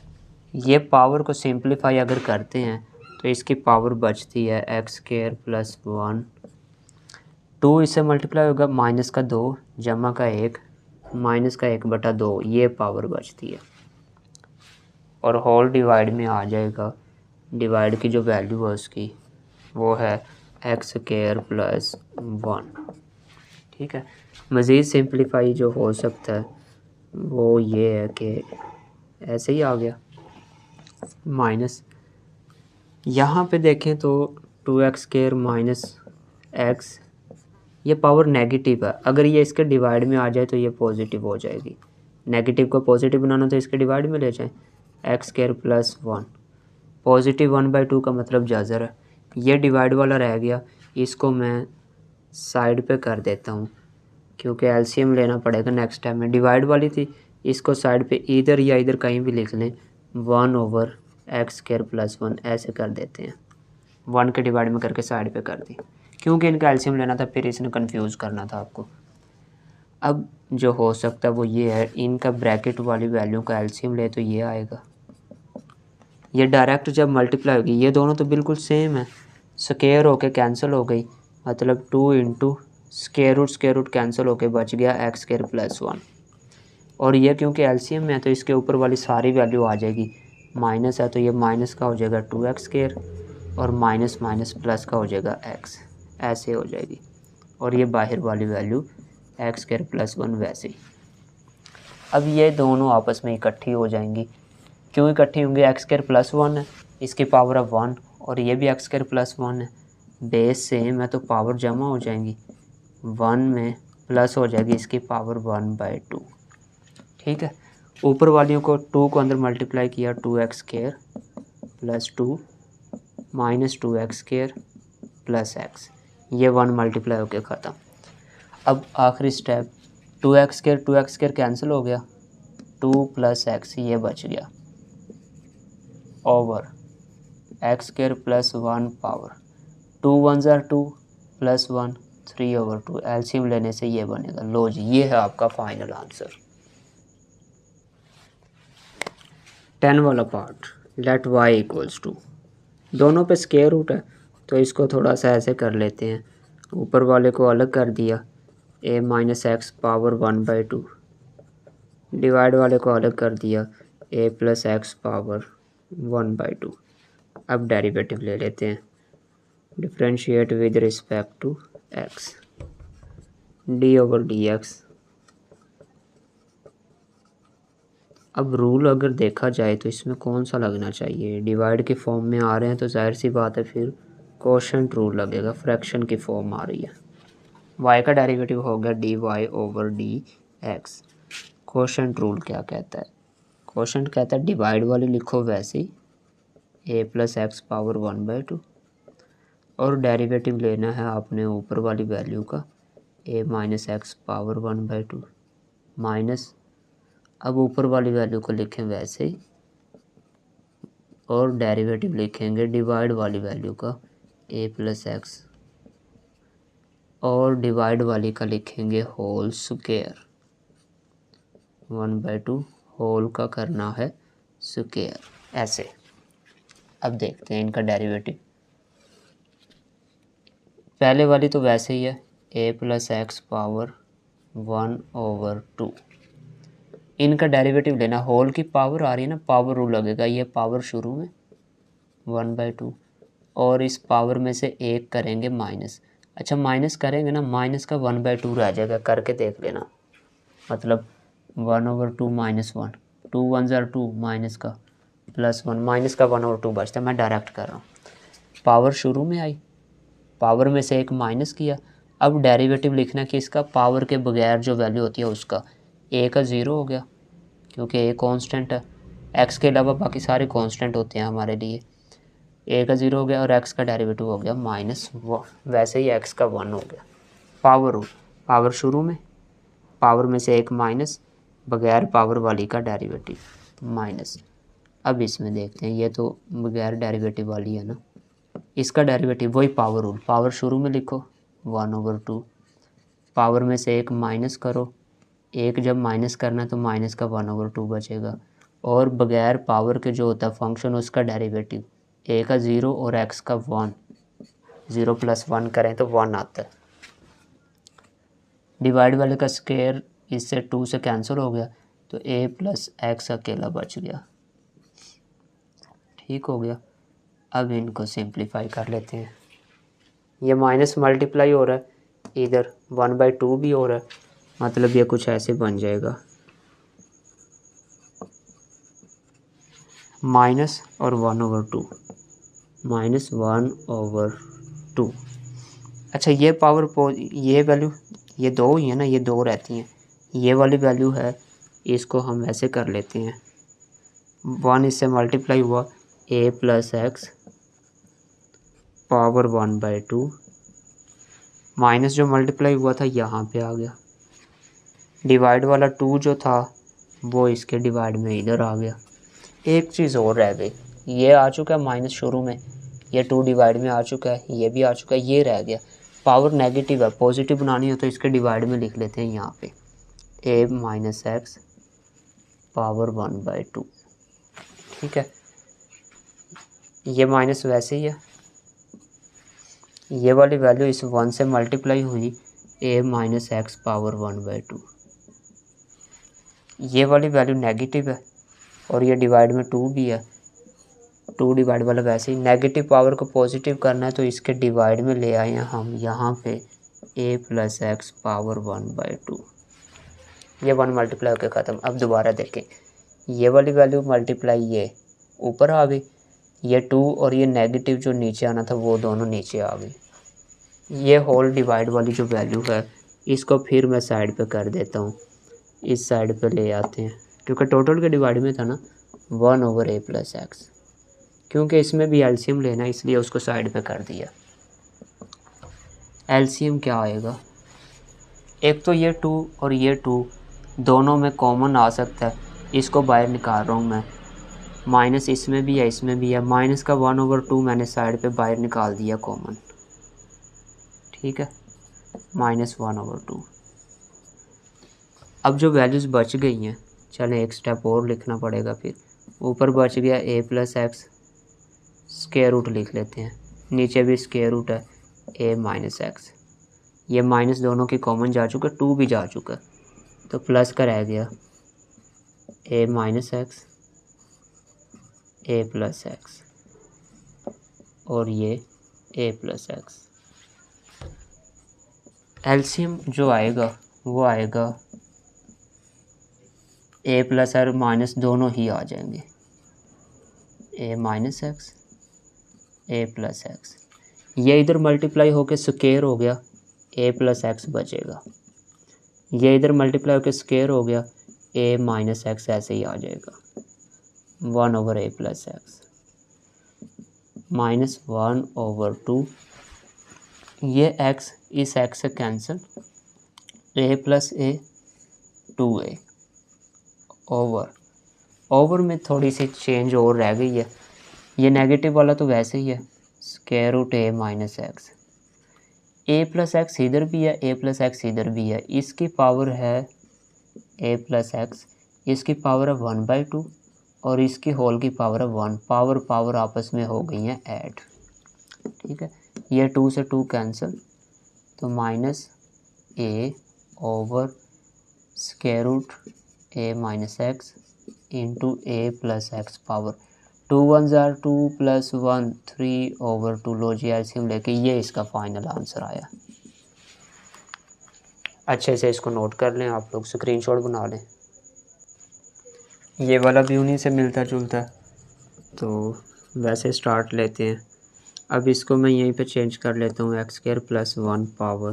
ये पावर को सिंप्लीफाई अगर करते हैं तो इसकी पावर बचती है x² प्लस 1, 2 इससे मल्टीप्लाई होगा माइनस का 2 जमा का 1 माइनस का 1/2, ये पावर बचती है, और होल डिवाइड में आ जाएगा। डिवाइड की जो वैल्यू है उसकी वो है x² प्लस 1। ठीक है, मज़ीद सिंप्लीफाई जो हो सकता है वो ये है कि ऐसे ही आ गया माइनस, यहाँ पे देखें तो 2x² माइनस x, ये पावर नेगेटिव है, अगर ये इसके डिवाइड में आ जाए तो ये पॉजिटिव हो जाएगी। नेगेटिव को पॉजिटिव बनाना तो इसके डिवाइड में ले जाएं, x² प्लस 1, पॉजिटिव 1/2 का मतलब जाज़र है। ये डिवाइड वाला रह गया, इसको मैं साइड पे कर देता हूँ क्योंकि एलसीएम लेना पड़ेगा नेक्स्ट टाइम में। डिवाइड वाली थी, इसको साइड पे इधर या इधर कहीं भी लिख लें, 1 ओवर x² प्लस 1 ऐसे कर देते हैं। 1 के डिवाइड में करके साइड पे कर दी, क्योंकि इनका एलसीएम लेना था, फिर इसने कंफ्यूज करना था आपको। अब जो हो सकता है वो ये है, इनका ब्रैकेट वाली वैल्यू का एलसीएम ले तो ये आएगा, ये डायरेक्ट जब मल्टीप्लाई होगी, ये दोनों तो बिल्कुल सेम है, स्क्वायर होके कैंसिल हो गई, मतलब 2 इंटू स्क्वायर रूट कैंसिल होके बच गया x² प्लस 1। और ये क्योंकि एलसीएम में है तो इसके ऊपर वाली सारी वैल्यू आ जाएगी, माइनस है तो ये माइनस का हो जाएगा 2x², और माइनस माइनस प्लस का हो जाएगा x, ऐसे हो जाएगी, और ये बाहर वाली वैल्यू x² प्लस 1 वैसे ही। अब ये दोनों आपस में इकट्ठी हो जाएंगी, क्यों इकट्ठी होंगी, x² प्लस 1 है, इसकी पावर है 1, और ये भी x² प्लस 1 है, बेस सेम है तो पावर जमा हो जाएंगी, 1 में प्लस हो जाएगी इसकी पावर 1/2। ठीक है, ऊपर वालियों को 2 को अंदर मल्टीप्लाई किया, 2x² plus 2 minus 2x² plus x, ये 1 मल्टीप्लाई होकर ख़त्म। अब आखिरी स्टेप, 2x² कैंसिल हो गया, 2 प्लस x ये बच गया, ओवर x² प्लस 1 पावर 2 1 ज़ा 2 प्लस 1 3/2, एलसीएम लेने से ये बनेगा। लो जी, ये है आपका फाइनल आंसर। 10 वाला part, let y equals to, दोनों पे स्क्वायर रूट है तो इसको थोड़ा सा ऐसे कर लेते हैं, ऊपर वाले को अलग कर दिया, a minus x power 1/2, divide वाले को अलग कर दिया, a प्लस एक्स पावर 1/2। अब डेरिवेटिव ले लेते हैं, differentiate with respect to x, d over dx। अब रूल अगर देखा जाए तो इसमें कौन सा लगना चाहिए, डिवाइड के फॉर्म में आ रहे हैं तो जाहिर सी बात है फिर कोशेंट रूल लगेगा, फ्रैक्शन की फॉर्म आ रही है, y का डेरिवेटिव हो गया dy over dx। Quotient rule क्या कहता है, कोशेंट कहता है डिवाइड वाली लिखो वैसे ही, a प्लस एक्स पावर 1/2, और डेरिवेटिव लेना है आपने ऊपर वाली वैल्यू का, a minus x power 1/2 minus, अब ऊपर वाली वैल्यू को लिखें वैसे ही, और डेरिवेटिव लिखेंगे डिवाइड वाली वैल्यू का, a प्लस एक्स, और डिवाइड वाली का लिखेंगे होल स्क्वायर, 1/2 होल का करना है स्क्वायर, ऐसे। अब देखते हैं इनका डेरिवेटिव, पहले वाली तो वैसे ही है, ए प्लस एक्स पावर 1/2। इनका डेरिवेटिव लेना, होल की पावर आ रही है ना, पावर रूल लगेगा। ये पावर शुरू में 1/2 और इस पावर में से एक करेंगे माइनस। अच्छा माइनस करेंगे ना, माइनस का 1/2 रह जाएगा, करके देख लेना। मतलब 1/2 माइनस 1, 2 1 ज़ार 2 माइनस का +1, माइनस का 1/2 बचता है। मैं डायरेक्ट कर रहा हूँ। पावर शुरू में आई, पावर में से एक माइनस किया। अब डेरिवेटिव लिखना कि इसका पावर के बगैर जो वैल्यू होती है उसका, ए का 0 हो गया क्योंकि ए कांस्टेंट है, एक्स के अलावा बाकी सारे कांस्टेंट होते हैं हमारे लिए। ए का 0 हो गया और एक्स का डेरिवेटिव हो गया -1, वैसे ही एक्स का 1 हो गया। पावर रूल, पावर शुरू में, पावर में से एक माइनस, बगैर पावर वाली का डेरिवेटिव माइनस। अब इसमें देखते हैं, ये तो बगैर डेरिवेटिव वाली है ना, इसका डेरिवेटिव वही पावर रूल, पावर शुरू में लिखो 1/2, पावर में से एक माइनस करो, एक जब माइनस करना तो माइनस का 1/2 बचेगा। और बगैर पावर के जो होता है फंक्शन उसका डेरिवेटिव, ए का 0 और एक्स का 1, 0 + 1 करें तो 1 आता है। डिवाइड वाले का स्क्वायर इससे 2 से कैंसिल हो गया तो ए प्लस एक्स अकेला बच गया। ठीक हो गया। अब इनको सिंप्लीफाई कर लेते हैं। ये माइनस मल्टीप्लाई हो रहा है, इधर 1/2 भी हो रहा है, मतलब ये कुछ ऐसे बन जाएगा, माइनस और 1/2, -1/2। अच्छा ये पावर ये वैल्यू, ये दो ही है ना, ये दो रहती हैं, ये वाली वैल्यू है, इसको हम ऐसे कर लेते हैं, 1 इससे मल्टीप्लाई हुआ, ए प्लस एक्स पावर 1/2, माइनस जो मल्टीप्लाई हुआ था यहाँ पे आ गया, डिवाइड वाला 2 जो था वो इसके डिवाइड में इधर आ गया। एक चीज़ और रह गई, ये आ चुका है माइनस शुरू में, ये 2 डिवाइड में आ चुका है, ये भी आ चुका है, ये रह गया। पावर नेगेटिव है, पॉजिटिव बनानी हो तो इसके डिवाइड में लिख लेते हैं यहाँ पे, ए माइनस एक्स पावर 1/2। ठीक है, ये माइनस वैसे ही है, ये वाली वैल्यू इस 1 से मल्टीप्लाई हुई, ए माइनस एक्स पावर 1/2। ये वाली वैल्यू नेगेटिव है और ये डिवाइड में 2 भी है, 2 डिवाइड वाला वैसे ही, नेगेटिव पावर को पॉजिटिव करना है तो इसके डिवाइड में ले आए हैं हम यहाँ पे, ए प्लस एक्स पावर 1/2। ये 1 मल्टीप्लाई होकर ख़त्म। अब दोबारा देखें, ये वाली वैल्यू मल्टीप्लाई ये ऊपर आ गई, ये 2 और ये नेगेटिव जो नीचे आना था वो दोनों नीचे आ गई। ये होल डिवाइड वाली जो वैल्यू है इसको फिर मैं साइड पे कर देता हूँ, इस साइड पे ले आते हैं, क्योंकि टोटल के डिवाइड में था ना 1/a प्लस एक्स, क्योंकि इसमें भी एलसीएम लेना इसलिए उसको साइड पे कर दिया। एलसीएम क्या आएगा, एक तो ये 2 और ये 2 दोनों में कॉमन आ सकता है, इसको बाहर निकाल रहा हूँ मैं, माइनस इसमें भी है इसमें भी है, माइनस का 1/2 मैंने साइड पे बाहर निकाल दिया कॉमन। ठीक है, -1/2। अब जो वैल्यूज़ बच गई हैं, चलें एक स्टेप और लिखना पड़ेगा, फिर ऊपर बच गया ए प्लस एक्स, स्क्वायर रूट लिख लेते हैं, नीचे भी स्क्वायर रूट है ए माइनस एक्स, ये माइनस दोनों की कॉमन जा चुका, 2 भी जा चुका, तो प्लस का रह गया ए minus x A plus x और ये ए प्लस एक्स। एलसीएम जो आएगा वो आएगा ए प्लस और माइनस दोनों ही आ जाएंगे, ए minus x A plus x, ये इधर मल्टीप्लाई होकर स्क्वायर हो गया, ए प्लस एक्स बचेगा, ये इधर मल्टीप्लाई होकर स्क्वायर हो गया, ए माइनस एक्स ऐसे ही आ जाएगा, 1/a प्लस एक्स -1/2, ये x इस x से cancel, a plus a 2a over में थोड़ी सी चेंज और रह गई है, ये नेगेटिव वाला तो वैसे ही है, square root a minus x, A plus x इधर भी है, ए प्लस एक्स इधर भी है, इसकी पावर है ए प्लस एक्स, इसकी पावर है 1/2 और इसकी होल की पावर है 1, पावर आपस में हो गई हैं ऐड। ठीक है, ये 2 से 2 कैंसिल, तो minus A over square root A minus X into A plus X power 2 1 जार 2 प्लस 1 3 ओवर 2। लो जी एलसीएम लेके ये इसका फाइनल आंसर आया। अच्छे से इसको नोट कर लें, आप लोग स्क्रीनशॉट बना लें। ये वाला भी उन्हीं से मिलता जुलता है, तो वैसे स्टार्ट लेते हैं। अब इसको मैं यहीं पे चेंज कर लेता हूँ, x square plus 1 power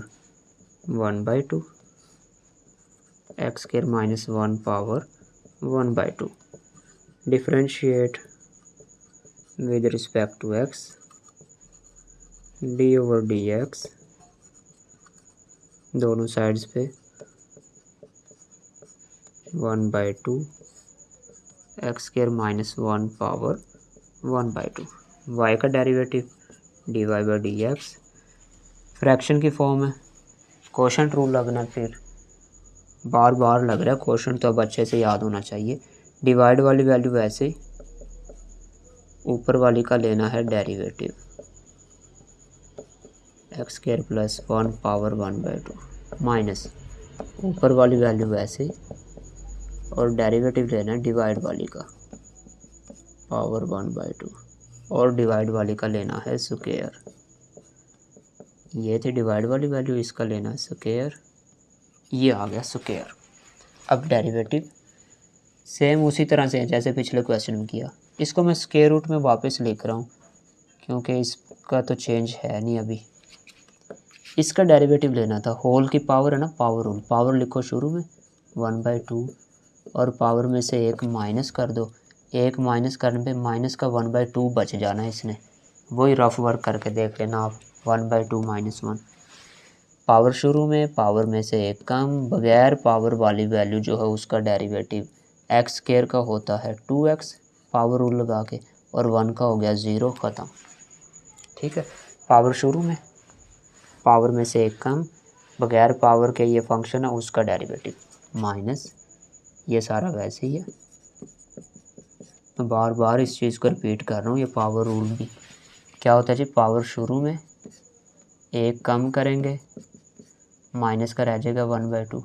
1/2 x square minus 1 power 1/2 differentiate with respect to x D over D x, दोनों साइड्स पे 1/2 x square minus 1 power 1/2। Y का derivative d y by d x fraction की form है। Quotient rule लगना, फिर बार बार लग रहा है क्वोशंट, तो अब अच्छे से याद होना चाहिए। डिवाइड वाली वैल्यू वैसे ऊपर वाली का लेना है derivative, x square plus 1 power 1/2 minus ऊपर वाली वैल्यू वैसे, और डेरिवेटिव लेना है डिवाइड वाली का पावर 1/2, और डिवाइड वाली का लेना है स्क्वायर। ये थी डिवाइड वाली वैल्यू, इसका लेना है स्क्वायर, ये आ गया स्क्वायर। अब डेरिवेटिव सेम उसी तरह से है जैसे पिछले क्वेश्चन में किया। इसको मैं स्क्वायर रूट में वापस लिख रहा हूँ क्योंकि इसका तो चेंज है नहीं अभी। इसका डेरिवेटिव लेना था, होल की पावर है ना, पावर रूल, पावर लिखो शुरू में 1/2 और पावर में से एक माइनस कर दो। एक माइनस करने पे माइनस का 1/2 बच जाना है, इसने वही रफ वर्क करके देख लेना आप। 1/2 माइनस 1, पावर शुरू में, पावर में से एक कम, बगैर पावर वाली वैल्यू जो है उसका डेरिवेटिव एक्स स्क्वायर का होता है 2x, पावर रूल लगा के, और 1 का हो गया 0, ख़त्म। ठीक है, पावर शुरू में, पावर में से एक कम, बगैर पावर के ये फंक्शन है उसका डेरिवेटिव माइनस, ये सारा वैसे ही है। मैं बार बार इस चीज़ को रिपीट कर रहा हूँ, ये पावर रूल भी क्या होता है जी, पावर शुरू में एक कम करेंगे, माइनस का रह जाएगा 1/2,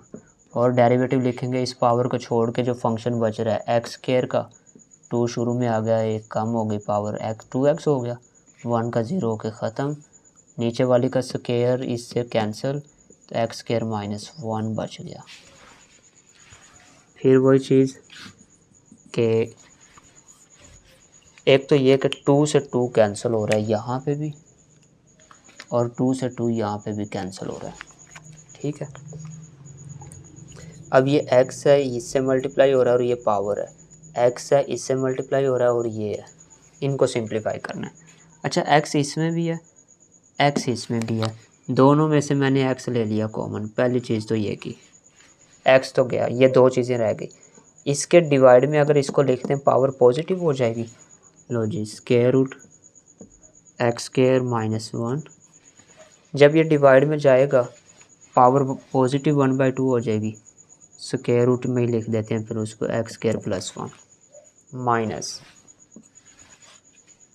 और डेरिवेटिव लिखेंगे इस पावर को छोड़ के, जो फंक्शन बच रहा है एक्स स्क्वायर का, 2 शुरू में आ गया, एक कम हो गई पावर एक्स 2x हो गया, 1 का 0 होके ख़त्म, नीचे वाली का स्क्वायर इससे कैंसिल, तो एक्स स्क्वायर माइनस 1 बच गया। फिर वही चीज़ कि एक तो ये कि 2 से 2 कैंसिल हो रहा है यहाँ पे भी, और 2 से 2 यहाँ पे भी कैंसिल हो रहा है। ठीक है, अब ये x है, इससे मल्टीप्लाई हो रहा है, और ये पावर है, x है, इससे मल्टीप्लाई हो रहा है, और ये है, इनको सिंप्लीफाई करना है। अच्छा, x इसमें भी है, x इसमें भी है, दोनों में से मैंने x ले लिया कॉमन। पहली चीज़ तो ये की, x तो गया, ये दो चीज़ें रह गई। इसके डिवाइड में अगर इसको लिखते हैं पावर पॉजिटिव हो जाएगी। लो जी, square root X square minus 1, जब ये डिवाइड में जाएगा पावर पॉजिटिव 1/2 हो जाएगी, स्क्वायर रूट में ही लिख देते हैं फिर उसको, एक्स स्क्वायर प्लस 1 माइनस,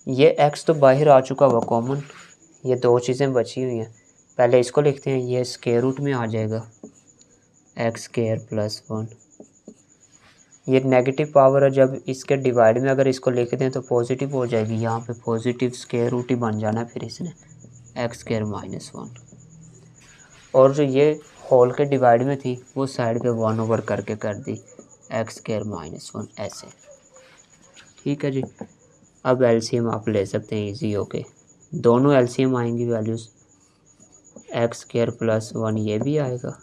ये x तो बाहर आ चुका हुआ कॉमन, ये दो चीज़ें बची हुई हैं, पहले इसको लिखते हैं, ये स्क्वायर रूट में आ जाएगा एक्स स्क्वायर प्लस 1, ये नेगेटिव पावर है, जब इसके डिवाइड में अगर इसको लिख दें तो पॉजिटिव हो जाएगी, यहाँ पे पॉजिटिव स्क्वायर रूट ही बन जाना फिर इसने, एक्स स्क्वायर माइनस 1, और जो ये होल के डिवाइड में थी वो साइड पे 1 ओवर करके कर दी, एक्स स्क्वायर माइनस 1 ऐसे। ठीक है जी, अब एलसीएम आप ले सकते हैं इजी होके, दोनों एलसीएम आएंगी वैल्यूज़, एक्स स्क्वायर प्लस 1 ये भी आएगा,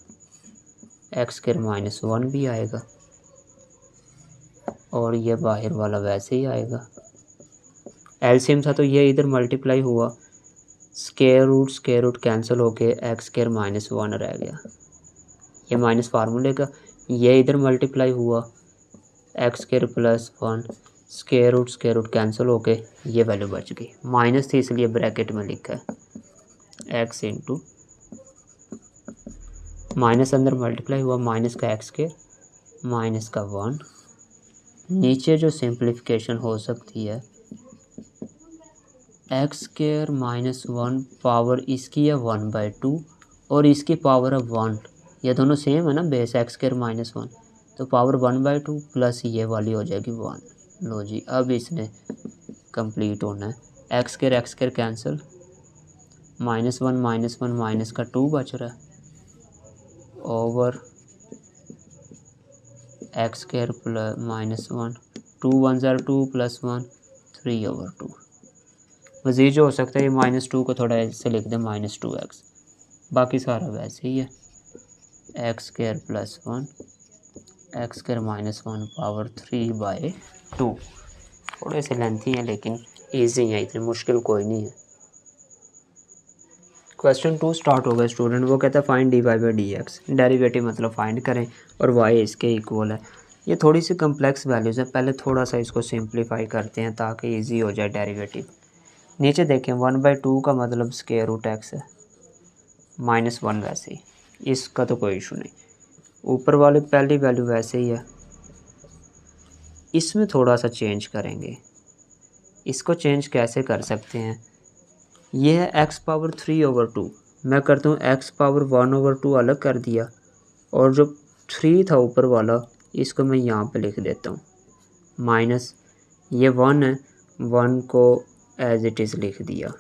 एक्स स्क्वायर माइनस 1 भी आएगा, और ये बाहर वाला वैसे ही आएगा। एलसीएम था तो ये इधर मल्टीप्लाई हुआ, स्क्वायर रूट कैंसिल होके एक्स स्क्वायर माइनस 1 रह गया, ये माइनस फार्मूले का, ये इधर मल्टीप्लाई हुआ, x square plus 1, square root cancel होके ये वैल्यू बच गई, माइनस थी इसलिए ब्रैकेट में लिखा है एक्स इंटू माइनस, अंदर मल्टीप्लाई हुआ, माइनस का एक्स स्क्वायर माइनस का 1, नीचे जो सिंप्लीफिकेशन हो सकती है, एक्स स्क्वायर माइनस 1 पावर इसकी है 1/2, और इसकी पावर है 1, ये दोनों सेम है ना, बेस एक्स स्क्वायर माइनस 1, तो पावर 1/2 प्लस ये वाली हो जाएगी 1। लो जी, अब इसने कंप्लीट होना है। एक्स स्क्वायर कैंसिल, -1 माइनस का 2 बच रहा है, ओवर एक्स स्क्वायर प्लस -1, 2 1 ज़ार 2 + 1 3/2। मज़ीद जो हो सकता है ये -2 को थोड़ा ऐसे लिख दें -2x, बाकी सारा वैसे ही है। X square plus 1 x square -1 power 3/2। थोड़े से लेंथी हैं लेकिन ईजी है, इतनी मुश्किल कोई नहीं है। क्वेश्चन 2 स्टार्ट हो गया स्टूडेंट। वो कहता है फाइंड dy/dx, डेरिवेटिव मतलब फाइंड करें और y इसके इक्वल है। ये थोड़ी सी कम्प्लेक्स वैल्यूज़ है, पहले थोड़ा सा इसको सिंप्लीफाई करते हैं ताकि इजी हो जाए डेरिवेटिव। नीचे देखें 1/2 का मतलब स्क्वायर रूट एक्स है, -1 वैसे ही, इसका तो कोई इशू नहीं। ऊपर वाली पहली वैल्यू वैसे ही है, इसमें थोड़ा सा चेंज करेंगे। इसको चेंज कैसे कर सकते हैं, ये है x⁻3/2, मैं करता हूँ x⁻1/2 अलग कर दिया, और जो 3 था ऊपर वाला इसको मैं यहाँ पे लिख देता हूँ, माइनस ये 1 है, 1 को एज इट इज़ लिख दिया।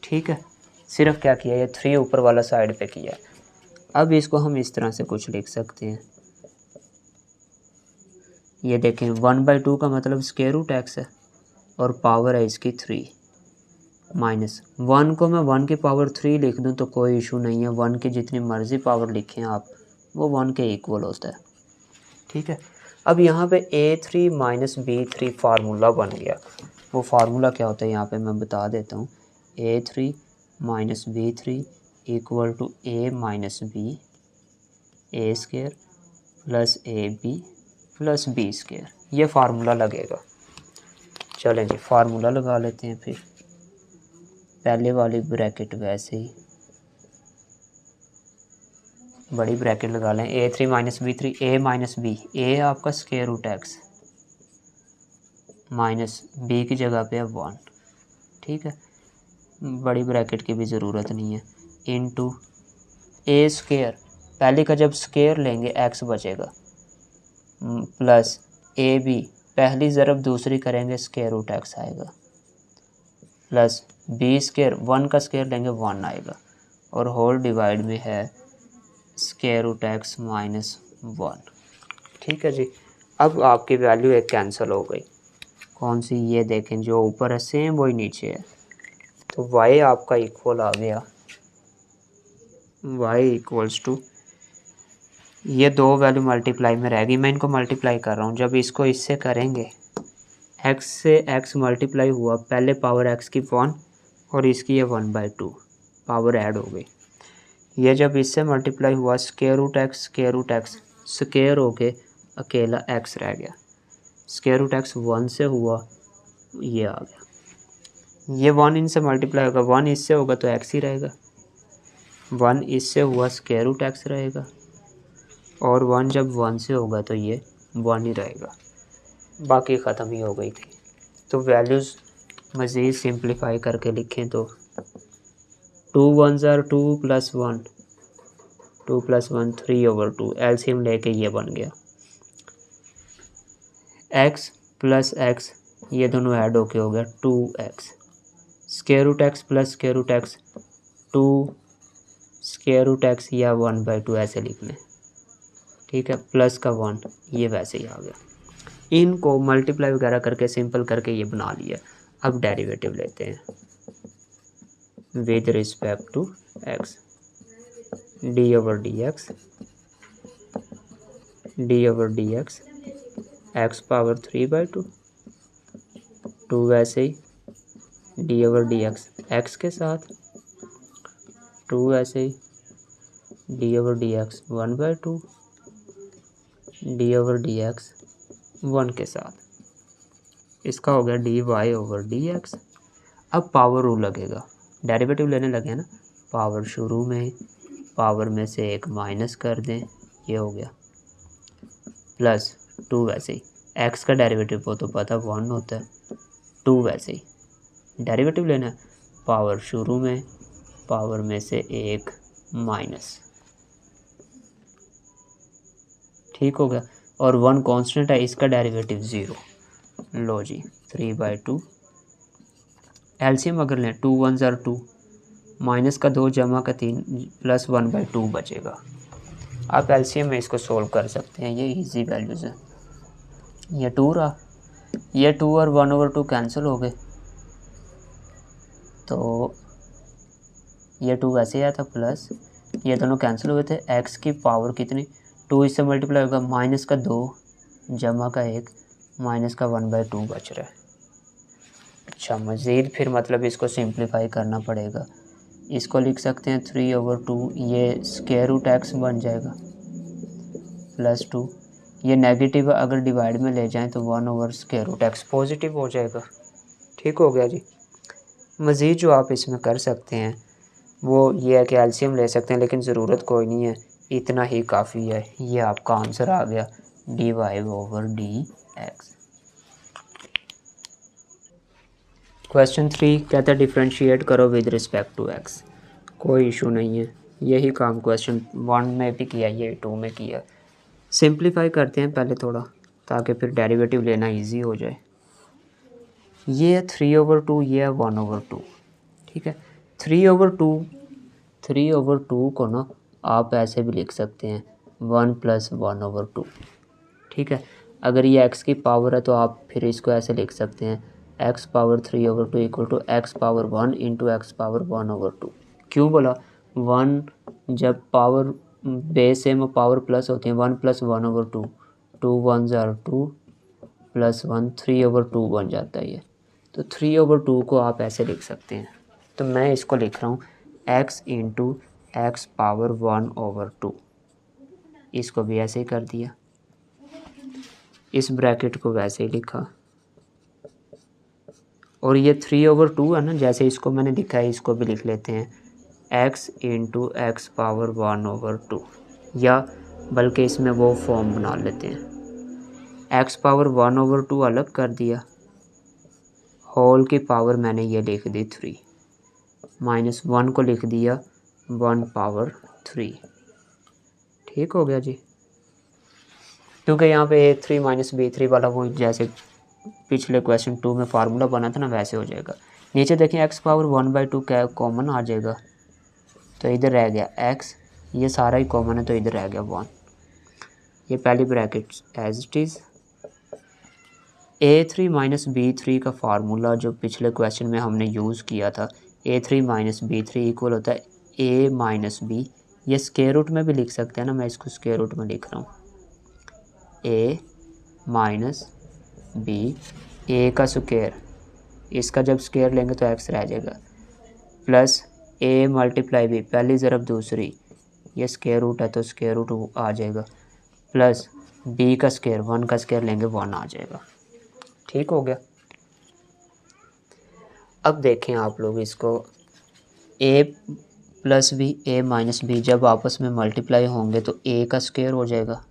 ठीक है, सिर्फ क्या किया, ये 3 ऊपर वाला साइड पे किया। अब इसको हम इस तरह से कुछ लिख सकते हैं, ये देखें 1/2 का मतलब स्क्वायर रूट एक्स है और पावर है इसकी 3, माइनस 1 को मैं 1 की पावर 3 लिख दूं तो कोई इशू नहीं है, 1 की जितनी मर्ज़ी पावर लिखें आप, वो 1 के इक्वल होता है। ठीक है, अब यहाँ पे a3 - b3 फार्मूला बन गया। वो फार्मूला क्या होता है यहाँ पे मैं बता देता हूँ, a3 - b3 equal to a - b a square plus ab plus b square, ये फार्मूला लगेगा। चलें जी, फार्मूला लगा लेते हैं। फिर पहले वाली ब्रैकेट वैसे ही बड़ी ब्रैकेट लगा लें, a3 - b3 a - b, a आपका square root x minus b की जगह पे है 1। ठीक है, बड़ी ब्रैकेट की भी ज़रूरत नहीं है, इनटू a स्क्वायर, पहले का जब स्क्वायर लेंगे x बचेगा, प्लस ab, पहली ज़रब दूसरी करेंगे स्क्वायर रूट एक्स आएगा, प्लस b स्क्वायर, 1 का स्क्वायर लेंगे 1 आएगा, और होल डिवाइड में है स्क्वायर रूट एक्स -1। ठीक है जी, अब आपकी वैल्यू एक कैंसिल हो गई। कौन सी, ये देखें जो ऊपर है सेम वही नीचे है, तो y आपका इक्वल आ गया, y इक्वल्स टू, ये दो वैल्यू मल्टीप्लाई में रहेगी, मैं इनको मल्टीप्लाई कर रहा हूँ। जब इसको इससे करेंगे, x से x मल्टीप्लाई हुआ, पहले पावर x की 1 और इसकी ये 1/2 पावर ऐड हो गई। ये जब इससे मल्टीप्लाई हुआ, स्क्वायर रूट एक्स स्क्वायर होके अकेला x रह गया, स्क्वायर रूट एक्स 1 से हुआ, ये आ गया। ये 1 इनसे मल्टीप्लाई होगा, 1 इससे होगा तो x ही रहेगा, 1 इससे हुआ स्क्वायर रूट एक्स रहेगा, और 1 जब 1 से होगा तो ये 1 ही रहेगा, बाकी ख़त्म ही हो गई थी। तो वैल्यूज़ मज़ीद सिंप्लीफाई करके लिखें तो 2 1 ज़ार 2 + 1 2 + 1 3/2, एलसीएम लेके ये बन गया, x प्लस x, ये दोनों ऐड होके हो गया 2x, square root x plus square root x 2 square root x या 1/2 ऐसे लिख लें। ठीक है, प्लस का 1 ये वैसे ही आ गया। इनको मल्टीप्लाई वगैरह करके सिंपल करके ये बना लिया। अब डेरिवेटिव लेते हैं with respect to x, d/dx x⁻3/2 2 वैसे ही d/dx x के साथ 2 वैसे ही d/dx 1/2 d/dx 1 के साथ, इसका हो गया dy/dx। अब पावर रूल लगेगा, डेरिवेटिव लेने लगे ना, पावर शुरू में, पावर में से एक माइनस कर दें, ये हो गया, प्लस 2 वैसे ही, x का डेरिवेटिव को तो पता 1 होता है, 2 वैसे ही डेरिवेटिव लेना है, पावर शुरू में, पावर में से एक माइनस, ठीक हो गया। और 1 कांस्टेंट है, इसका डेरिवेटिव 0। लो जी 3/2। एलसीएम अगर लें 2 1 ज़र 2, माइनस का 2 जमा का 3 प्लस 1/2 बचेगा। आप एलसीएम में इसको सोल्व कर सकते हैं, ये इजी वैल्यूज़ हैं। ये 2 रहा, ये 2 और 1/2 कैंसिल हो गए, तो ये 2 वैसे आया था, प्लस ये दोनों कैंसिल हुए थे। एक्स की पावर कितनी, 2 इससे मल्टीप्लाई होगा, माइनस का 2 जमा का 1 माइनस का 1/2 बच रहा है। अच्छा मज़ीद फिर मतलब इसको सिंप्लीफाई करना पड़ेगा। इसको लिख सकते हैं 3/2, ये स्क्वायर रूट एक्स बन जाएगा, प्लस 2, ये नेगेटिव अगर डिवाइड में ले जाएं तो 1/स्क्वायर रूट एक्स पॉजिटिव हो जाएगा। ठीक हो गया जी। मज़ीद जो आप इसमें कर सकते हैं वो ये है कि एलसीएम ले सकते हैं, लेकिन ज़रूरत कोई नहीं है, इतना ही काफ़ी है। ये आपका आंसर आ गया dy/dx। क्वेश्चन 3 कहता है डिफ्रेंशिएट करो विद रिस्पेक्ट टू एक्स। कोई इशू नहीं है, यही काम क्वेश्चन 1 में भी किया, ये 2 में किया। सिंप्लीफाई करते हैं पहले थोड़ा, ताकि फिर डेरिवेटिव लेना इजी हो जाए। ये है 3/2, ये है 1/2, ठीक है। 3/2 को ना आप ऐसे भी लिख सकते हैं 1 + 1/2, ठीक है। अगर ये x की पावर है तो आप फिर इसको ऐसे लिख सकते हैं x power 3/2 equal to x power 1 into x power 1/2। क्यों बोला, 1 जब power base same power plus होती है, 1 + 1/2, 2 1 ज़र 2 प्लस 1 3/2 बन जाता है ये। तो 3/2 को आप ऐसे लिख सकते हैं, तो मैं इसको लिख रहा हूँ x इंटू एक्स पावर 1/2। इसको भी ऐसे ही कर दिया, इस ब्रैकेट को वैसे ही लिखा, और ये 3/2 है ना, जैसे इसको मैंने लिखा है इसको भी लिख लेते हैं x इंटू एक्स पावर 1/2, या बल्कि इसमें वो फॉर्म बना लेते हैं, x पावर 1/2 अलग कर दिया, होल की पावर मैंने ये लिख दी 3, माइनस 1 को लिख दिया 1 पावर 3। ठीक हो गया जी, क्योंकि यहाँ पे a3 - b3 वाला वो जैसे पिछले क्वेश्चन 2 में फार्मूला बना था ना, वैसे हो जाएगा। नीचे देखें x पावर 1/2 क्या कॉमन आ जाएगा, तो इधर रह गया x, ये सारा ही कॉमन है तो इधर रह गया 1। ये पहली bracket as it is. a3 - b3 का फार्मूला जो पिछले क्वेश्चन में हमने यूज़ किया था, a3 - b3 इक्वल होता है a - b। ये स्क्वायर रूट में भी लिख सकते हैं ना, मैं इसको स्क्वायर रूट में लिख रहा हूँ, a - b, a का स्क्वायर, इसका जब स्क्वायर लेंगे तो x रह जाएगा, प्लस a × b, पहली ज़रब दूसरी, ये स्क्वायर रूट है तो स्क्वायर रूट आ जाएगा, प्लस b का स्क्वायर, 1 का स्क्वायर लेंगे 1 आ जाएगा। ठीक हो गया। अब देखें आप लोग इसको, a + b, a - b जब आपस में मल्टीप्लाई होंगे तो a का स्क्वायर हो जाएगा,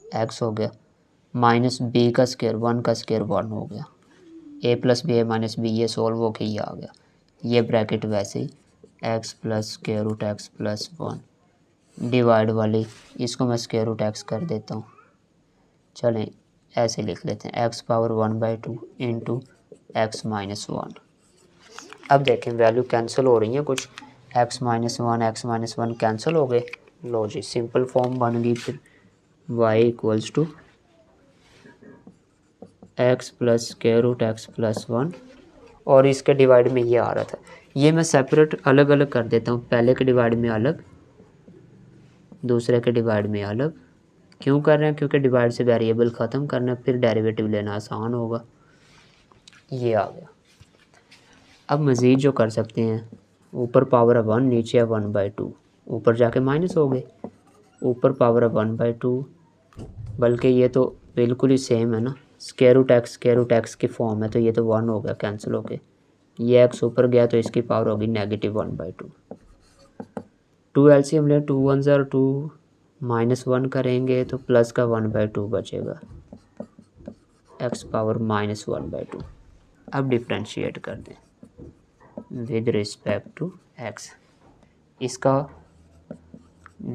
x हो गया, माइनस b का स्क्वायर, 1 का स्क्वायर 1 हो गया, a + b, a - b, ये सोल्व हो के ये आ गया। ये ब्रैकेट वैसे ही x + √x + 1 डिवाइड वाली, इसको मैं √x कर देता हूँ, चलें ऐसे लिख लेते हैं x पावर 1/2 इंटू x - 1। अब देखें वैल्यू कैंसिल हो रही हैं कुछ, x - 1 कैंसिल हो गए। लो जी सिंपल फॉर्म बन गई फिर, y = x + √x + 1, और इसके डिवाइड में ये आ रहा था, ये मैं सेपरेट अलग अलग कर देता हूँ, पहले के डिवाइड में अलग, दूसरे के डिवाइड में अलग। क्यों कर रहे हैं, क्योंकि डिवाइड से वेरिएबल ख़त्म करना, फिर डेरिवेटिव लेना आसान होगा। ये आ गया। अब मज़ीद जो कर सकते हैं, ऊपर पावर है 1, नीचे है 1/2, ऊपर जाके माइनस हो गए, ऊपर पावर है 1/2, बल्कि ये तो बिल्कुल ही सेम है ना, √x की फॉर्म है, तो ये तो 1 हो गया कैंसिल हो गए, ये x ऊपर गया तो इसकी पावर होगी -1/2। 2 एलसीएम ले, 2 1 ज़र 2, -1 करेंगे तो प्लस का 1/2 बचेगा, x पावर -1/2। अब डिफ्रेंशिएट कर दें विद रिस्पेक्ट टू x। इसका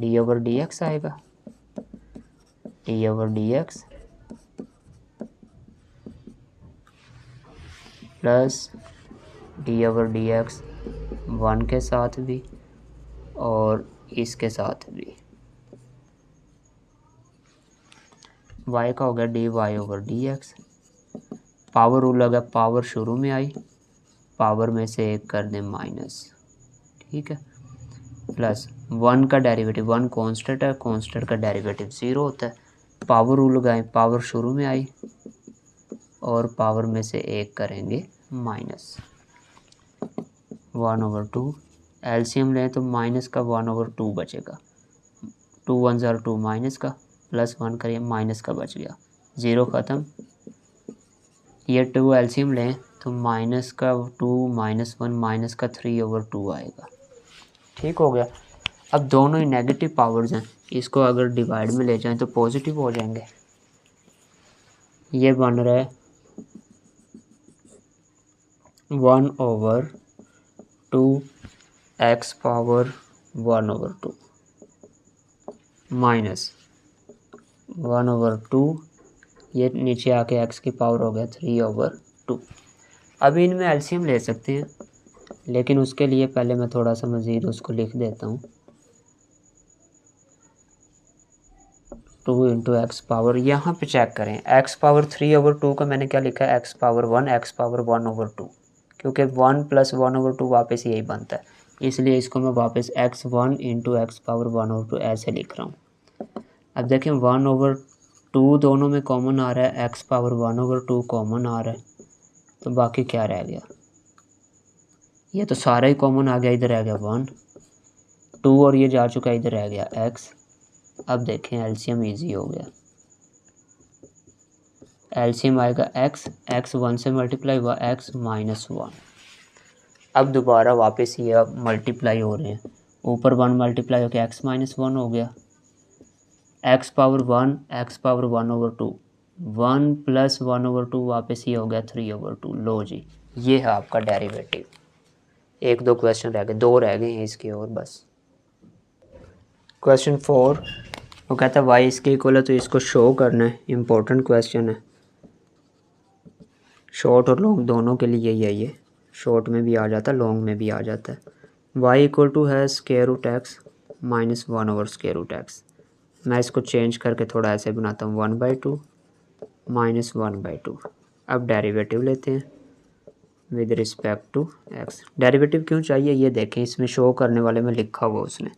डी ओवर डी एक्स आएगा, D over D x plus D over D x 1 के साथ भी और इसके साथ भी, y का हो गया D Y over D x. Power rule लगा, पावर शुरू में आई, पावर में से एक कर दें माइनस, ठीक है, प्लस 1 का डेरिवेटिव, 1 कांस्टेंट है, कांस्टेंट का डेरिवेटिव 0 होता है। पावर रूल लगाएं, पावर शुरू में आई और पावर में से एक करेंगे माइनस 1/2। एलसीएम लें तो माइनस का 1/2 बचेगा, 2 1 ज़ार 2 माइनस का, प्लस 1 करिए माइनस का बच गया, 0 ख़त्म। ये 2 एलसीएम लें तो माइनस का 2 माइनस 1 माइनस का 3/2 आएगा, ठीक हो गया। अब दोनों ही नेगेटिव पावर्स हैं, इसको अगर डिवाइड में ले जाएं तो पॉजिटिव हो जाएंगे। ये बन रहा है 1/2 x पावर 1/2 माइनस 1/2, ये नीचे आके x की पावर हो गया 3/2। अभी इनमें एलसीएम ले सकते हैं, लेकिन उसके लिए पहले मैं थोड़ा सा मज़ीद उसको लिख देता हूँ। 2 इंटू एक्स पावर, यहाँ पे चेक करें, x पावर 3/2 का मैंने क्या लिखा है, x पावर 1 x पावर 1/2, क्योंकि 1 प्लस 1/2 वापस यही बनता है, इसलिए इसको मैं वापस x1 इंटू एक्स पावर 1/2 ऐसे लिख रहा हूँ। अब देखें 1/2 दोनों में कॉमन आ रहा है, x पावर 1/2 कॉमन आ रहा है, तो बाकी क्या रह गया, ये तो सारा ही कॉमन आ गया, इधर रह गया 1 2 और ये जा चुका है, इधर रह गया x। अब देखें एलसीएम इजी हो गया, एलसीएम आएगा x 1 से मल्टीप्लाई हुआ x -1। अब दोबारा वापस ये अब मल्टीप्लाई हो रहे हैं, ऊपर 1 मल्टीप्लाई होकर x -1 हो गया, x power 1 x power 1/2, 1 plus 1/2 वापस ये हो गया 3/2। लो जी, ये है आपका डेरिवेटिव। 1-2 क्वेश्चन रह गए, 2 रह गए हैं इसके और बस। क्वेश्चन 4 वो कहता है y इसके इक्वल है, तो इसको शो करना है, इम्पोर्टेंट क्वेश्चन है, शॉर्ट और लॉन्ग दोनों के लिए यही है, ये शॉर्ट में भी आ जाता है लॉन्ग में भी आ जाता है। y इक्वल टू है square root x -1 over square root x। मैं इसको चेंज करके थोड़ा ऐसे बनाता हूँ, 1/2 -1/2। अब डेरिवेटिव लेते हैं with respect to x। Derivative क्यों चाहिए ये देखें, इसमें शो करने वाले में लिखा हुआ उसने,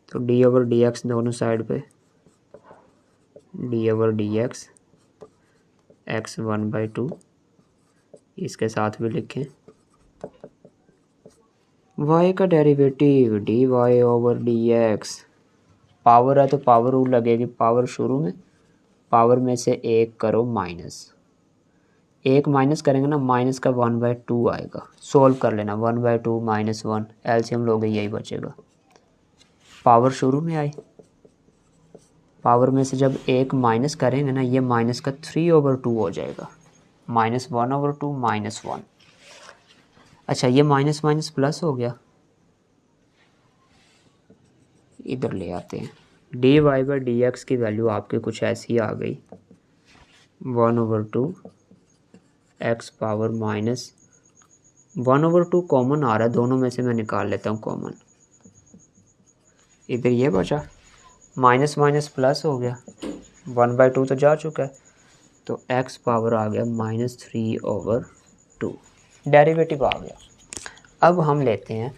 तो डी ओवर डी एक्स दोनों साइड पे, d over D x x 1/2, इसके साथ भी लिखें y का derivative d Y over D x. Power है तो पावर रूल लगेगी, पावर शुरू में, पावर में से एक करो माइनस, एक माइनस करेंगे ना, माइनस का 1/2 आएगा, सोल्व कर लेना, 1/2 -1 एलसीएम लोगे यही बचेगा। पावर शुरू में आई, पावर में से जब एक माइनस करेंगे ना, ये माइनस का 3/2 हो जाएगा, -1/2 -1। अच्छा ये माइनस माइनस प्लस हो गया, इधर ले आते हैं, d y by d x की वैल्यू आपकी कुछ ऐसी आ गई, 1/2 एक्स पावर -1/2 कॉमन आ रहा है, दोनों में से मैं निकाल लेता हूँ कॉमन, इधर ये बचा, माइनस माइनस प्लस हो गया, 1/2 तो जा चुका है, तो एक्स पावर आ गया -3/2, डेरिवेटिव आ गया। अब हम लेते हैं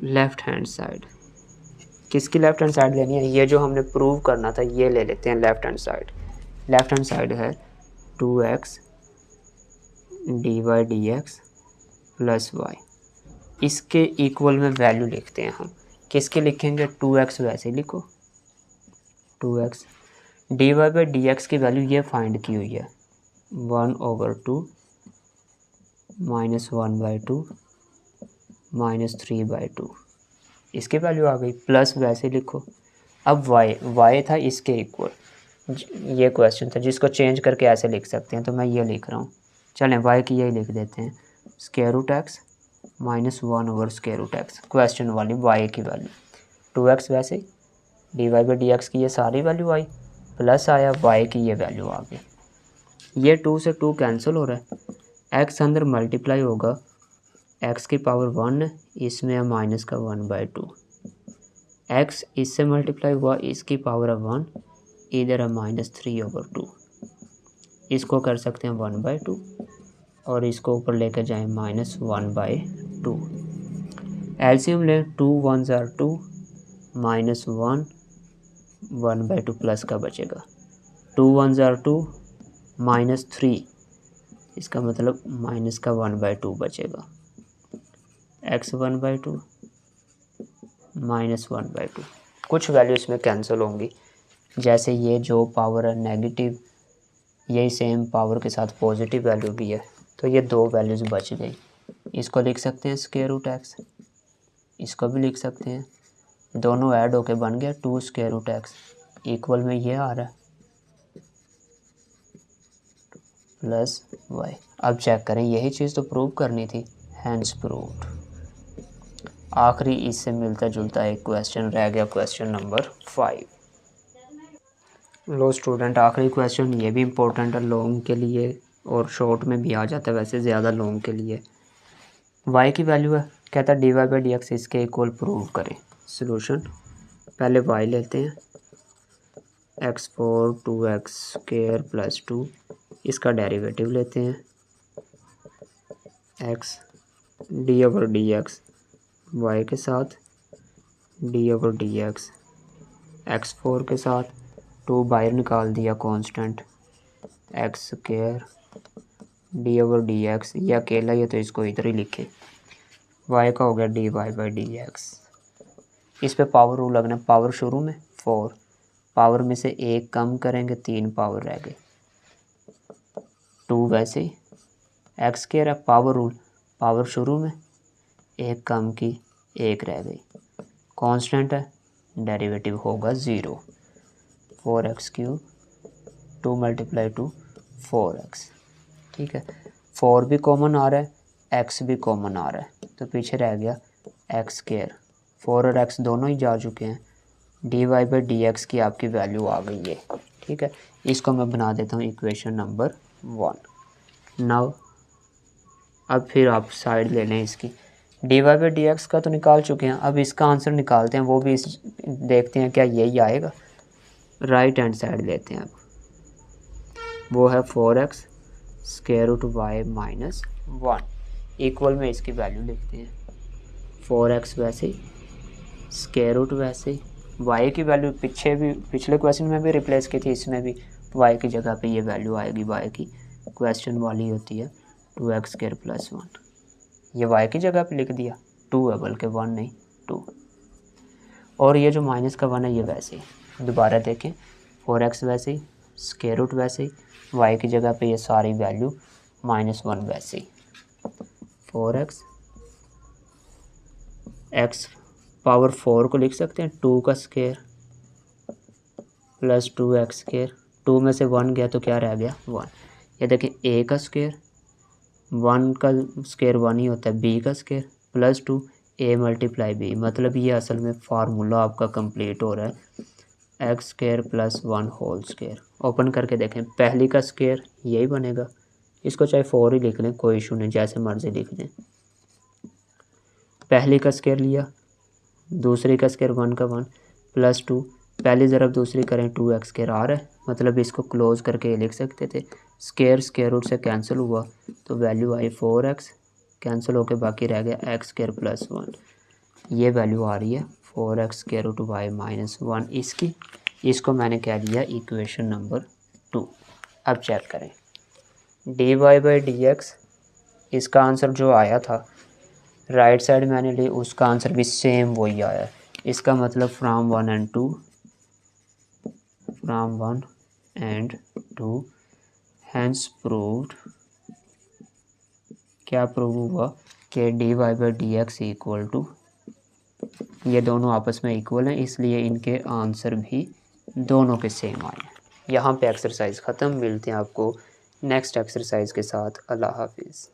लेफ़्ट हैंड साइड। किसकी लेफ़्ट हैंड साइड लेनी है, ये जो हमने प्रूव करना था ये ले लेते हैं left hand side. Left hand side है 2x d y d x plus y, इसके इक्वल में वैल्यू लिखते हैं हम, किसके लिखेंगे, 2x वैसे लिखो, 2x d y by d x की वैल्यू ये फाइंड की हुई है 1/2 -1/2 -3/2, इसकी वैल्यू आ गई, प्लस वैसे लिखो। अब y था इसके इक्वल, ये क्वेश्चन था जिसको चेंज करके ऐसे लिख सकते हैं, तो मैं ये लिख रहा हूँ, चलें y की यही लिख देते हैं, square root x -1 over square root x, question वाली y की वैल्यू, 2x वैसे d y by d x की ये सारी वैल्यू आई, प्लस आया वाई की ये वैल्यू आ गई। ये 2 से 2 कैंसिल हो रहा है, एक्स अंदर मल्टीप्लाई होगा, एक्स की पावर 1 है, इसमें है माइनस का 1/2, एक्स इससे मल्टीप्लाई हुआ, इसकी पावर है 1, इधर है -3/2, इसको कर सकते हैं 1/2 और इसको ऊपर लेकर जाएं -1/2। एलसीएम लें, 2 1s are 2, -1 1/2 प्लस का बचेगा, 2 1s are 2, -3, इसका मतलब माइनस का 1/2 बचेगा, x 1/2 -1/2। कुछ वैल्यू इसमें कैंसिल होंगी, जैसे ये जो पावर है नेगेटिव, यही सेम पावर के साथ पॉजिटिव वैल्यू भी है, तो ये 2 वैल्यूज़ बच गई। इसको लिख सकते हैं स्क्वायर रूट एक्स, इसको भी लिख सकते हैं, दोनों ऐड होके बन गया 2 स्क्वायर रूट एक्स, इक्वल में ये आ रहा है प्लस वाई। अब चेक करें, यही चीज़ तो प्रूव करनी थी, हैंस प्रूव्ड। आखिरी इससे मिलता जुलता एक क्वेश्चन रह गया, क्वेश्चन नंबर 5। लो स्टूडेंट, आखिरी क्वेश्चन ये भी इम्पोर्टेंट है लॉन्ग के लिए और शॉर्ट में भी आ जाता है, वैसे ज़्यादा लॉन्ग के लिए। y की वैल्यू है, कहता है d y by d x इसके इक्वल प्रूव करें। सोल्यूशन, पहले y लेते हैं, x4 2x² + 2, इसका डेरिवेटिव लेते हैं, x d/dx y के साथ d/dx x4 के साथ 2 बाहर निकाल दिया कांस्टेंट, x² d/dx, ये अकेला ही है तो इसको इधर ही लिखे, y का हो गया dy बाई डी एक्स। इस पे पावर रूल लगना, पावर शुरू में 4, पावर में से 1 कम करेंगे 3 पावर रह गई, 2 वैसे ही, x² है, पावर रूल, पावर शुरू में 1 कम की 1 रह गई, कांस्टेंट है, डेरिवेटिव होगा 0, 4x³ 2 × 2 4x, ठीक है। 4 भी कॉमन आ रहा है, x भी कॉमन आ रहा है, तो पीछे रह गया x², 4 और x दोनों ही जा चुके हैं, d y by d x की आपकी वैल्यू आ गई है, ठीक है। इसको मैं बना देता हूँ इक्वेशन नंबर 1। नाउ अब फिर आप साइड ले लें इसकी, d y by d x का तो निकाल चुके हैं, अब इसका आंसर निकालते हैं, वो भी देखते हैं क्या यही आएगा। राइट हैंड साइड लेते हैं, अब वो है 4x √y - 1, इक्वल में इसकी वैल्यू लिखते हैं, 4x वैसे ही, स्क्वायर रूट वैसे ही, y की वैल्यू पिछले क्वेश्चन में भी रिप्लेस की थी, इसमें भी y की जगह पे ये वैल्यू आएगी, y की क्वेश्चन वाली होती है 2x² + 1, ये y की जगह पे लिख दिया, 2 है बल्कि 1 नहीं 2, और ये जो माइनस का 1 है ये वैसे ही, दोबारा देखें 4x वैसे ही, स्क्वायर रूट वैसे ही, y की जगह पे ये सारी वैल्यू -1 वैसे ही, 4x, x पावर 4 को लिख सकते हैं 2 का स्क्वायर + 2x², 2 में से 1 गया तो क्या रह गया 1, ये देखिए a का स्क्वायर, 1 का स्क्वायर 1 ही होता है, b का स्क्वायर + 2 a × b, मतलब ये असल में फार्मूला आपका कंप्लीट हो रहा है, x² + 1 होल स्क्वायर। ओपन करके देखें, पहली का स्क्वायर यही बनेगा, इसको चाहे 4 ही लिख लें, कोई इशू नहीं, जैसे मर्जी लिख दें, पहली का स्क्वायर लिया, दूसरी का स्क्वायर 1 का 1 + 2, पहली ज़रब दूसरी करें 2x² आ रहा है, मतलब इसको क्लोज करके लिख सकते थे, स्क्वायर रूट से कैंसिल हुआ तो वैल्यू आई 4x, कैंसिल होके बाकी रह गया x² + 1, ये वैल्यू आ रही है 4x √y - 1 इसकी, इसको मैंने कह दिया इक्वेशन नंबर 2। अब चेक करें, d y by d x, इसका आंसर जो आया था राइट साइड मैंने ली, उसका आंसर भी सेम वही आया है, इसका मतलब फ्राम 1 and 2 हैंस प्रूव्ड, क्या प्रूव हुआ कि d y by d x equal to, ये दोनों आपस में इक्वल हैं, इसलिए इनके आंसर भी दोनों के सेम आए। यहाँ पे एक्सरसाइज ख़त्म, मिलते हैं आपको नेक्स्ट एक्सरसाइज के साथ, अल्लाह हाफिज़।